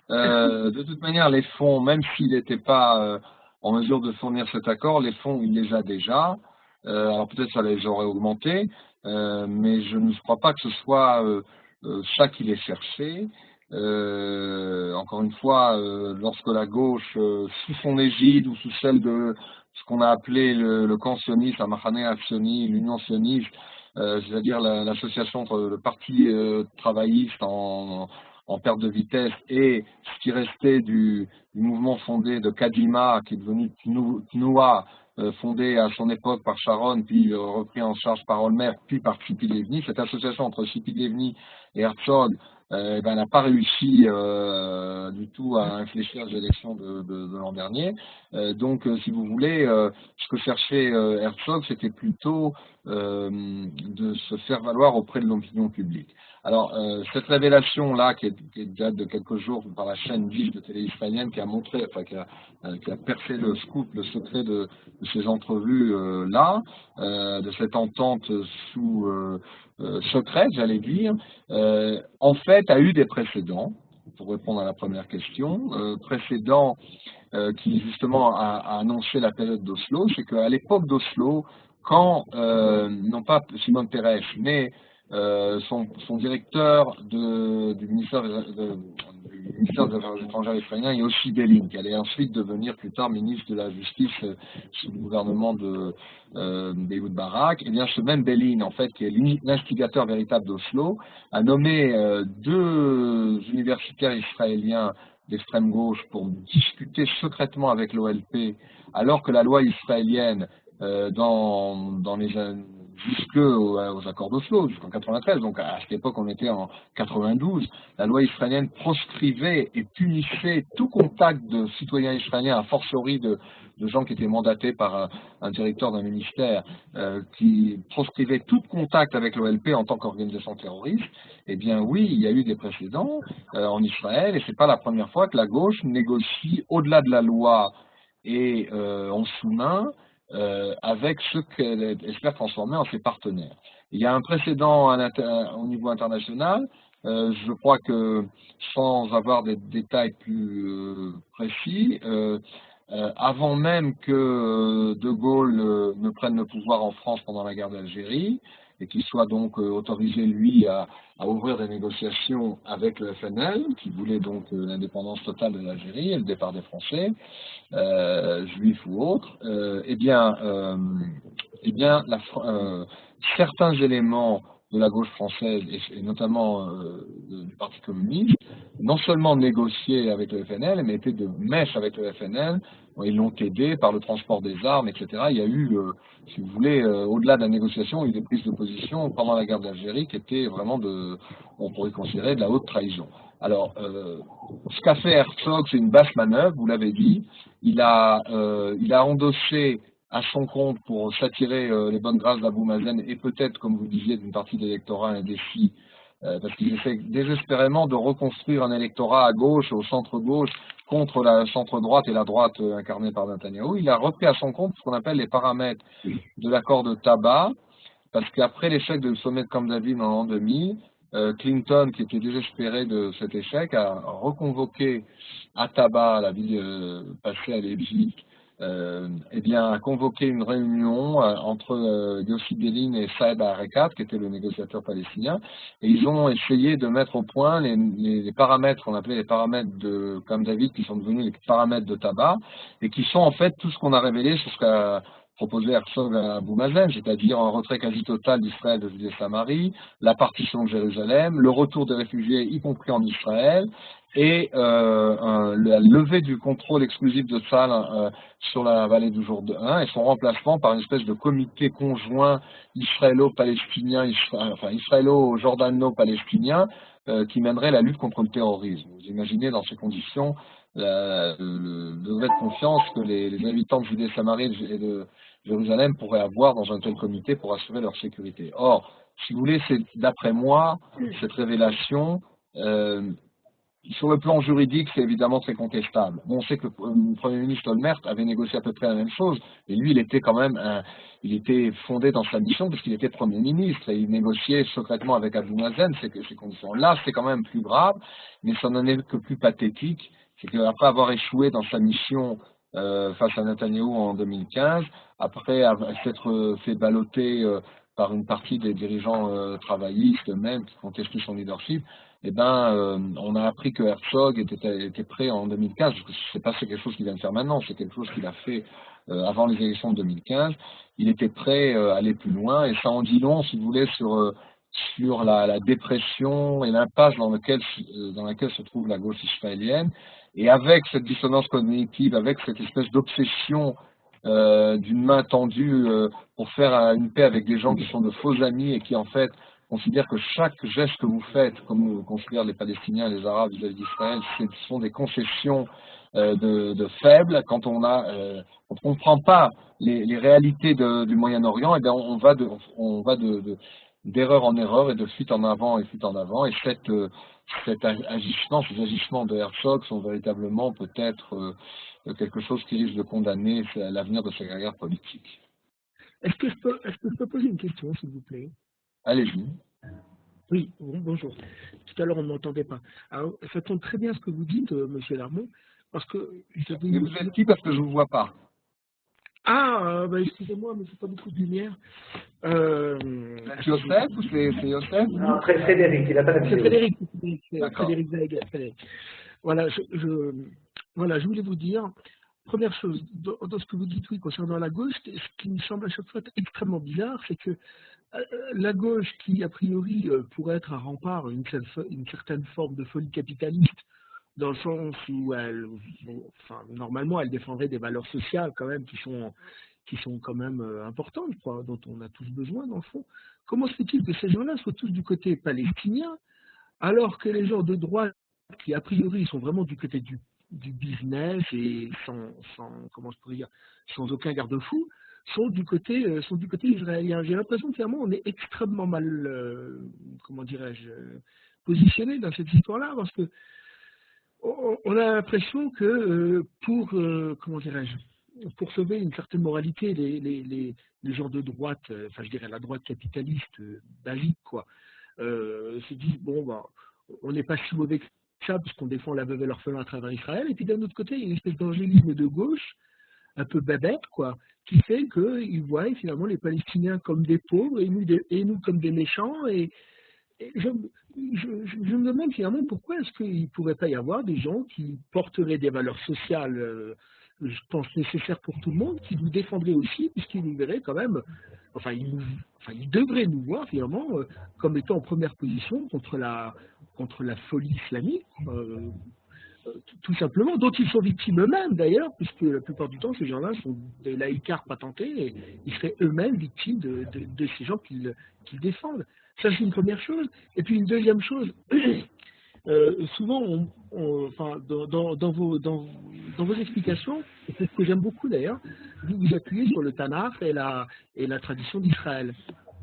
De toute manière, les fonds, même s'il n'était pas en mesure de fournir cet accord, les fonds, il les a déjà. Alors peut-être ça les aurait augmentés, mais je ne crois pas que ce soit ça qu'il ait cherché. Encore une fois, lorsque la gauche, sous son égide ou sous celle de ce qu'on a appelé le camp sioniste, la Machane Atsioni, l'Union sioniste, c'est-à-dire l'association entre le parti travailliste en perte de vitesse et ce qui restait du mouvement fondé de Kadima, qui est devenu Tnoua, fondé à son époque par Sharon, puis repris en charge par Olmer, puis par Tzipi Livni. Cette association entre Tzipi Livni et Herzog n'a pas réussi du tout à infléchir les élections de l'an dernier. Donc, si vous voulez, ce que cherchait Herzog, c'était plutôt de se faire valoir auprès de l'opinion publique. Alors, cette révélation-là, qui date de quelques jours par la chaîne Vive de télé israélienne, qui a montré, enfin, qui a percé le scoop, le secret de ces entrevues-là, de cette entente sous secrète, j'allais dire, en fait, a eu des précédents, pour répondre à la première question, précédents qui, justement, a annoncé la période d'Oslo, c'est qu'à l'époque d'Oslo, quand, non pas Simon Peres, mais son directeur du ministère des Affaires étrangères israélien est aussi Bellin, qui allait ensuite devenir plus tard ministre de la Justice sous le gouvernement d'Ehud Barak. Et bien ce même Bellin, en fait, qui est l'instigateur véritable d'Oslo, a nommé deux universitaires israéliens d'extrême gauche pour discuter secrètement avec l'OLP, alors que la loi israélienne dans les aux accords d'Oslo, jusqu'en 93. Donc à cette époque, on était en 92. La loi israélienne proscrivait et punissait tout contact de citoyens israéliens, a fortiori de gens qui étaient mandatés par un directeur d'un ministère, qui proscrivait tout contact avec l'OLP en tant qu'organisation terroriste. Eh bien oui, il y a eu des précédents en Israël, et c'est pas la première fois que la gauche négocie au-delà de la loi et en sous-main avec ceux qu'elle espère transformer en ses partenaires. Il y a un précédent au niveau international. Je crois que, sans avoir des détails plus précis, avant même que De Gaulle ne prenne le pouvoir en France pendant la guerre d'Algérie, et qu'il soit donc autorisé, lui, à ouvrir des négociations avec le FNL, qui voulait donc l'indépendance totale de l'Algérie et le départ des Français, juifs ou autres, certains éléments de la gauche française, et notamment du Parti communiste, non seulement négociaient avec le FNL, mais étaient de mèche avec le FNL. Ils l'ont aidé par le transport des armes, etc. Il y a eu, si vous voulez, au-delà de la négociation, il y a eu des prises de position pendant la guerre d'Algérie qui étaient vraiment on pourrait considérer de la haute trahison. Alors, ce qu'a fait Herzog, c'est une basse manœuvre, vous l'avez dit. Il a endossé à son compte pour s'attirer les bonnes grâces d'Abou Mazen et peut-être, comme vous disiez, d'une partie de l'électorat indécis, parce qu'ils essaient désespérément de reconstruire un électorat à gauche, au centre-gauche, contre la centre-droite et la droite incarnée par Netanyahou. Il a repris à son compte ce qu'on appelle les paramètres de l'accord de Tabat, parce qu'après l'échec du sommet de Camp David en l'an 2000, Clinton, qui était désespéré de cet échec, a reconvoqué à Tabat, la ville passée à l'Égypte, a convoqué une réunion entre Yossi Bélin et Saeb Erekat, qui était le négociateur palestinien, et ils ont essayé de mettre au point les paramètres qu'on appelait les paramètres de Camp David, qui sont devenus les paramètres de Tabat, et qui sont en fait tout ce qu'on a révélé sur ce qu'a proposé Herzog à Abou Mazen, c'est-à-dire un retrait quasi total d'Israël de Judée-Samarie, la partition de Jérusalem, le retour des réfugiés, y compris en Israël, et la levée du contrôle exclusif de Tzahal sur la vallée du Jourdain et son remplacement par une espèce de comité conjoint israélo-palestinien, israélo-jordano-palestinien qui mènerait la lutte contre le terrorisme. Vous imaginez dans ces conditions le degré de confiance que les habitants de Judée-Samarie et de Jérusalem pourraient avoir dans un tel comité pour assurer leur sécurité. Or, si vous voulez, c'est d'après moi, cette révélation, sur le plan juridique, c'est évidemment très contestable. Bon, on sait que le Premier ministre Olmert avait négocié à peu près la même chose, et lui, il était quand même, il était fondé dans sa mission parce qu'il était Premier ministre, et il négociait secrètement avec Abou Mazen ces conditions. Là, c'est quand même plus grave, mais ça n'en est que plus pathétique, c'est qu'après avoir échoué dans sa mission face à Netanyahou en 2015, après s'être fait balloter par une partie des dirigeants travaillistes eux-mêmes qui contestaient son leadership, on a appris que Herzog était prêt en 2015, parce que c'est pas quelque chose qu'il vient de faire maintenant, c'est quelque chose qu'il a fait avant les élections de 2015. Il était prêt à aller plus loin, et ça en dit long, si vous voulez, sur la dépression et l'impasse dans laquelle se trouve la gauche israélienne, et avec cette dissonance cognitive, avec cette espèce d'obsession d'une main tendue pour faire une paix avec des gens qui sont de faux amis et qui en fait considèrent que chaque geste que vous faites, comme le considèrent les Palestiniens et les Arabes vis-à-vis d'Israël, ce sont des concessions de faibles. Quand on ne comprend pas les réalités du Moyen-Orient, on va d'erreur en erreur et de fuite en avant et fuite en avant. Et ces agissements de Herzog sont véritablement peut-être quelque chose qui risque de condamner l'avenir de sa carrière politique. Est-ce que je peux poser une question, s'il vous plaît? Allez-y. Oui, bonjour. Tout à l'heure, on ne m'entendait pas. Alors, ça tombe très bien ce que vous dites, Monsieur Larmont, parce que... Vous êtes qui? Parce que je ne vous vois pas. Excusez-moi, mais c'est pas beaucoup de lumière. C'est Yosef ou c'est Yosef? Non, Frédéric, il n'a pas C'est d'habitude. Frédéric Frédéric. Voilà, je voulais vous dire, première chose, dans ce que vous dites, oui, concernant la gauche, ce qui me semble à chaque fois extrêmement bizarre, c'est que la gauche, qui a priori pourrait être un rempart, une certaine forme de folie capitaliste, dans le sens où normalement, elle défendrait des valeurs sociales quand même qui qui sont quand même importantes, je crois, dont on a tous besoin dans le fond. Comment se fait-il que ces gens-là soient tous du côté palestinien, alors que les gens de droite, qui a priori sont vraiment du côté du business et comment je pourrais dire, sans aucun garde-fou, sont du côté israélien. J'ai l'impression que clairement on est extrêmement mal, comment dirais-je, positionné dans cette histoire-là, parce que on a l'impression que comment dirais-je, pour sauver une certaine moralité, les gens de droite, enfin je dirais la droite capitaliste basique, quoi, se disent bon bah on n'est pas si mauvais que ça puisqu'on défend la veuve et l'orphelin à travers Israël, et puis d'un autre côté il y a une espèce d'angélisme de gauche un peu babette, quoi, qui fait qu'ils voient finalement les Palestiniens comme des pauvres et nous comme des méchants, et je me demande finalement pourquoi est-ce qu'il ne pourrait pas y avoir des gens qui porteraient des valeurs sociales, je pense nécessaires pour tout le monde, qui nous défendraient aussi, puisqu'ils nous verraient quand même, ils devraient nous voir finalement comme étant en première position contre la folie islamique, tout simplement, dont ils sont victimes eux-mêmes d'ailleurs, puisque la plupart du temps ces gens-là sont des laïcards patentés et ils seraient eux-mêmes victimes de ces gens qu'ils défendent. Ça c'est une première chose. Et puis une deuxième chose, souvent, dans vos explications, et c'est ce que j'aime beaucoup d'ailleurs, vous vous appuyez sur le Tanakh et la tradition d'Israël.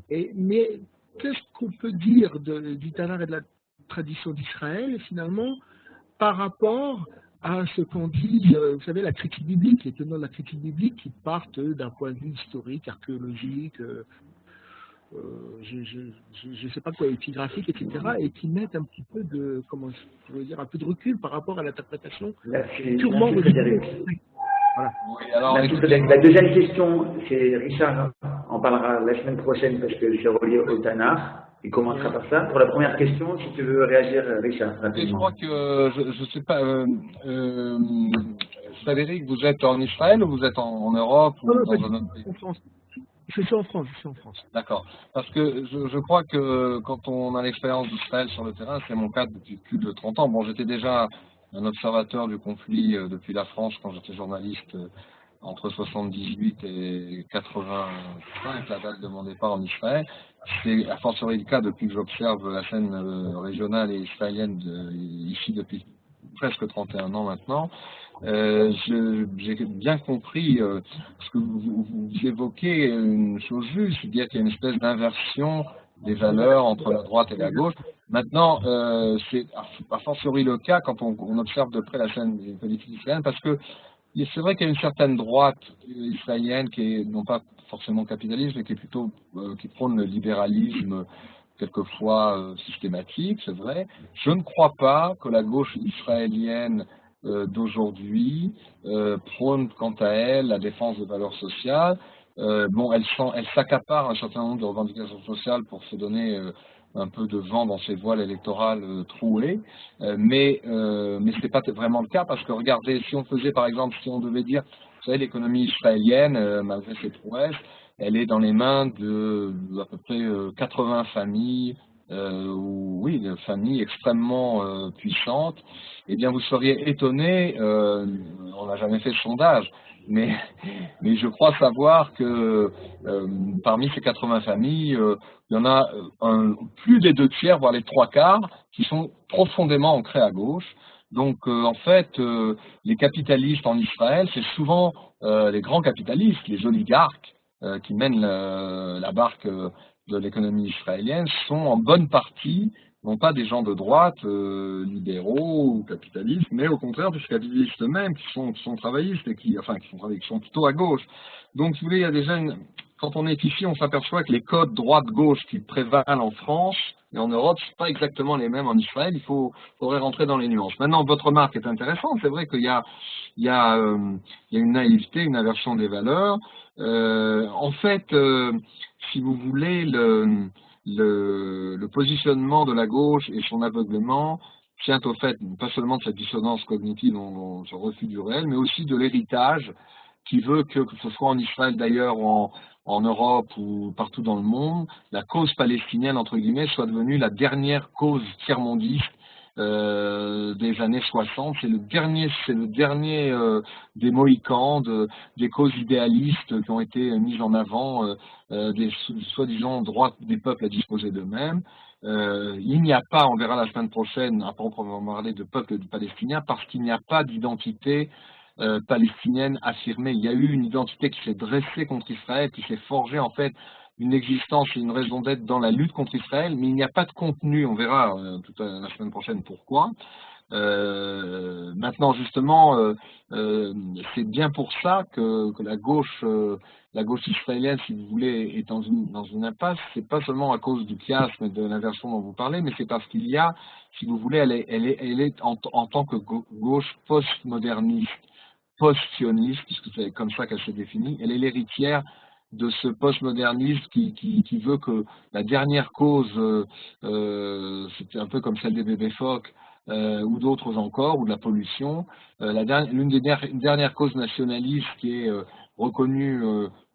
Mais qu'est-ce qu'on peut dire du Tanakh et de la tradition d'Israël finalement par rapport à ce qu'on dit, vous savez, la critique biblique, les tenants de la critique biblique qui partent d'un point de vue historique, archéologique, je ne sais pas quoi, épigraphique, etc., et qui mettent un petit peu de, comment je veux dire, un peu de recul par rapport à l'interprétation purement religieuse. Voilà. Oui, alors, la deuxième question, c'est Richard en parlera la semaine prochaine parce que c'est relié au Tanakh. Il commencera par ça. Pour la première question, si tu veux réagir, Richard, rapidement. je crois que, je sais pas, Frédéric, vous êtes en Israël ou vous êtes en Europe ou dans un autre pays? En France. Je suis en France. D'accord. Parce que je crois que quand on a l'expérience d'Israël sur le terrain, c'est mon cas depuis plus de 30 ans. Bon, j'étais déjà un observateur du conflit depuis la France quand j'étais journaliste entre 78 et 85, la date de mon départ en Israël. C'est a fortiori le cas depuis que j'observe la scène régionale et israélienne ici depuis presque 31 ans maintenant. J'ai bien compris ce que vous évoquez, une chose juste, c'est-à-dire qu'il y a une espèce d'inversion des valeurs entre la droite et la gauche. Maintenant, c'est a fortiori le cas quand on observe de près la scène politique israélienne, parce que c'est vrai qu'il y a une certaine droite israélienne qui est non pas forcément capitaliste, mais qui est plutôt qui prône le libéralisme quelquefois systématique, c'est vrai. Je ne crois pas que la gauche israélienne d'aujourd'hui prône quant à elle la défense des valeurs sociales. Bon, elle s'accapare un certain nombre de revendications sociales pour se donner un peu de vent dans ses voiles électorales trouées, mais c'est pas vraiment le cas, parce que regardez, si on faisait par exemple, si on devait dire, vous savez, l'économie israélienne, malgré ses prouesses, elle est dans les mains de à peu près 80 familles, de familles extrêmement puissantes. Eh bien, vous seriez étonné, on n'a jamais fait de sondage, mais je crois savoir que parmi ces 80 familles, il y en a plus des 2/3, voire les 3/4, qui sont profondément ancrés à gauche. Donc, en fait, les capitalistes en Israël, c'est souvent les grands capitalistes, les oligarques, qui mènent la barque de l'économie israélienne, sont en bonne partie, non pas des gens de droite, libéraux ou capitalistes, mais au contraire des capitalistes eux-mêmes qui sont travaillistes et qui sont plutôt à gauche. Donc, si vous voulez, il y a déjà quand on est ici, on s'aperçoit que les codes droite-gauche qui prévalent en France et en Europe, c'est pas exactement les mêmes en Israël. Il faudrait rentrer dans les nuances. Maintenant, votre remarque est intéressante. C'est vrai qu'il y a une naïveté, une aversion des valeurs. En fait, si vous voulez, le positionnement de la gauche et son aveuglement tient au fait, pas seulement de cette dissonance cognitive, ce refus du réel, mais aussi de l'héritage qui veut que ce soit en Israël d'ailleurs ou en Europe ou partout dans le monde, la cause palestinienne, entre guillemets, soit devenue la dernière cause tiers-mondiste des années 60. C'est le dernier des Mohicans, des causes idéalistes qui ont été mises en avant, des soi-disant droits des peuples à disposer d'eux-mêmes. Il n'y a pas, on verra la semaine prochaine, à proprement parler de peuple palestinien, parce qu'il n'y a pas d'identité palestinienne affirmée. Il y a eu une identité qui s'est dressée contre Israël, qui s'est forgée en fait une existence et une raison d'être dans la lutte contre Israël, mais il n'y a pas de contenu, on verra la semaine prochaine pourquoi. Maintenant justement, c'est bien pour ça que la gauche israélienne, si vous voulez, est dans une impasse. C'est pas seulement à cause du chiasme et de l'inversion dont vous parlez, mais c'est parce qu'il y a, si vous voulez, elle est en tant que gauche postmoderniste, post-sioniste, puisque c'est comme ça qu'elle se définit, elle est l'héritière de ce postmodernisme qui veut que la dernière cause, c'était un peu comme celle des bébés phoques, ou d'autres encore, ou de la pollution, l'une des dernières causes nationalistes qui est reconnue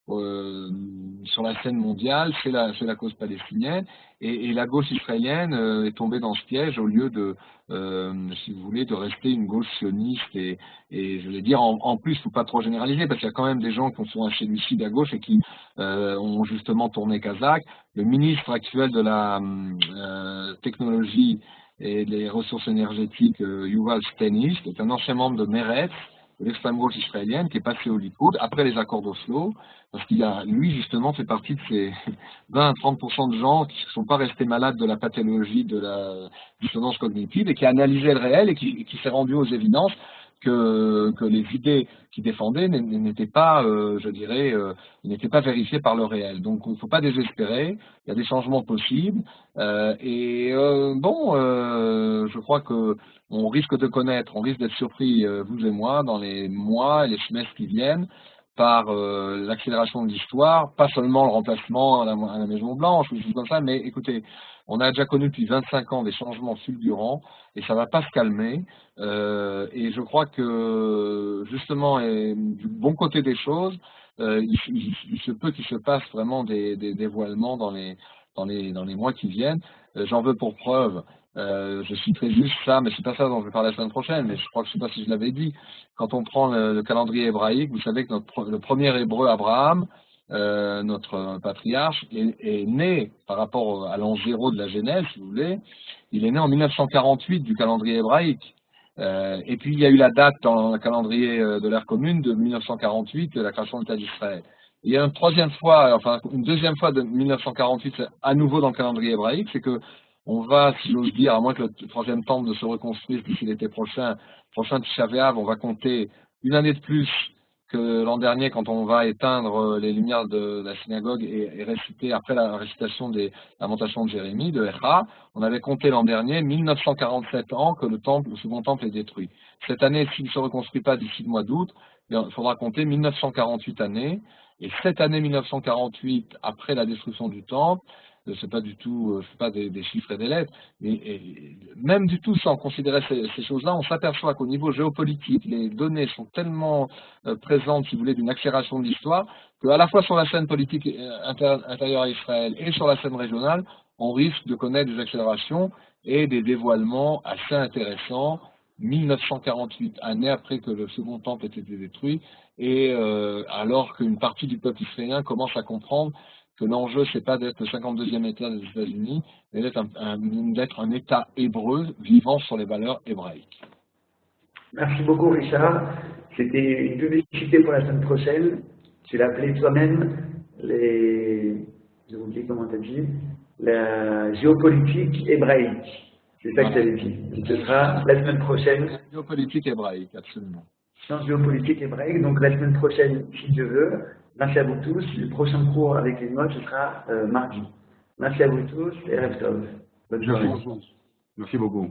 sur la scène mondiale, c'est la cause palestinienne, et la gauche israélienne est tombée dans ce piège au lieu de, si vous voulez, de rester une gauche sioniste, et je vais dire, en plus, il ne faut pas trop généraliser, parce qu'il y a quand même des gens qui sont assez lucides à gauche et qui ont justement tourné kazakh. Le ministre actuel de la technologie et des ressources énergétiques, Yuval Stenish, est un ancien membre de Meretz, de l'extrême gauche israélienne, qui est passé au Likoud après les accords d'Oslo, parce qu'il a, lui, justement, fait partie de ces 20 à 30% de gens qui ne sont pas restés malades de la pathologie de la dissonance cognitive et qui a analysé le réel et qui s'est rendu aux évidences que les idées qu'il défendait n'étaient pas, je dirais, n'étaient pas vérifiées par le réel. Donc il ne faut pas désespérer, il y a des changements possibles, je crois que on risque d'être surpris, vous et moi, dans les mois et les semestres qui viennent, par l'accélération de l'histoire, pas seulement le remplacement à la Maison Blanche ou des choses comme ça, mais écoutez, on a déjà connu depuis 25 ans des changements fulgurants et ça ne va pas se calmer. Et je crois que justement, du bon côté des choses, il se peut qu'il se passe vraiment des dévoilements dans les mois qui viennent. J'en veux pour preuve. Je citerai juste ça, mais c'est pas ça dont je vais parler la semaine prochaine, mais je crois que je sais pas si je l'avais dit. Quand on prend le calendrier hébraïque, vous savez que le premier hébreu Abraham, notre patriarche, est né par rapport à l'an 0 de la Genèse, si vous voulez. Il est né en 1948 du calendrier hébraïque. Et puis il y a eu la date dans le calendrier de l'ère commune de 1948 de la création de l'État d'Israël. Il y a une deuxième fois de 1948 à nouveau dans le calendrier hébraïque, c'est que on va, si j'ose dire, à moins que le troisième temple ne se reconstruise d'ici l'été prochain Tisha B'Av, on va compter une année de plus que l'an dernier quand on va éteindre les lumières de la synagogue et réciter, après la récitation des lamentations de Jérémie, de Echa, on avait compté l'an dernier 1947 ans que le second temple est détruit. Cette année, s'il ne se reconstruit pas d'ici le mois d'août, il faudra compter 1948 années, et cette année 1948, après la destruction du temple, c'est pas du tout, c'est pas des chiffres et des lettres, mais même du tout sans considérer ces choses-là, on s'aperçoit qu'au niveau géopolitique, les données sont tellement présentes, si vous voulez, d'une accélération de l'histoire, qu'à la fois sur la scène politique intérieure à Israël et sur la scène régionale, on risque de connaître des accélérations et des dévoilements assez intéressants. 1948, année après que le second temple ait été détruit, et alors qu'une partie du peuple israélien commence à comprendre que l'enjeu, c'est pas d'être le 52e État des États-Unis, mais d'être un État hébreu vivant sur les valeurs hébraïques. Merci beaucoup, Richard. C'était une publicité pour la semaine prochaine. Tu l'as appelé toi-même j'ai oublié comment tu as dit, la géopolitique hébraïque. C'est ça que tu avais dit. Ce sera la semaine prochaine. Géopolitique hébraïque, absolument. Sciences géopolitique hébraïque, donc la semaine prochaine, si Dieu veut. Merci à vous tous. Le prochain cours avec les mots, ce sera mardi. Merci à vous tous et Erev Tov. Bonne journée. Merci beaucoup.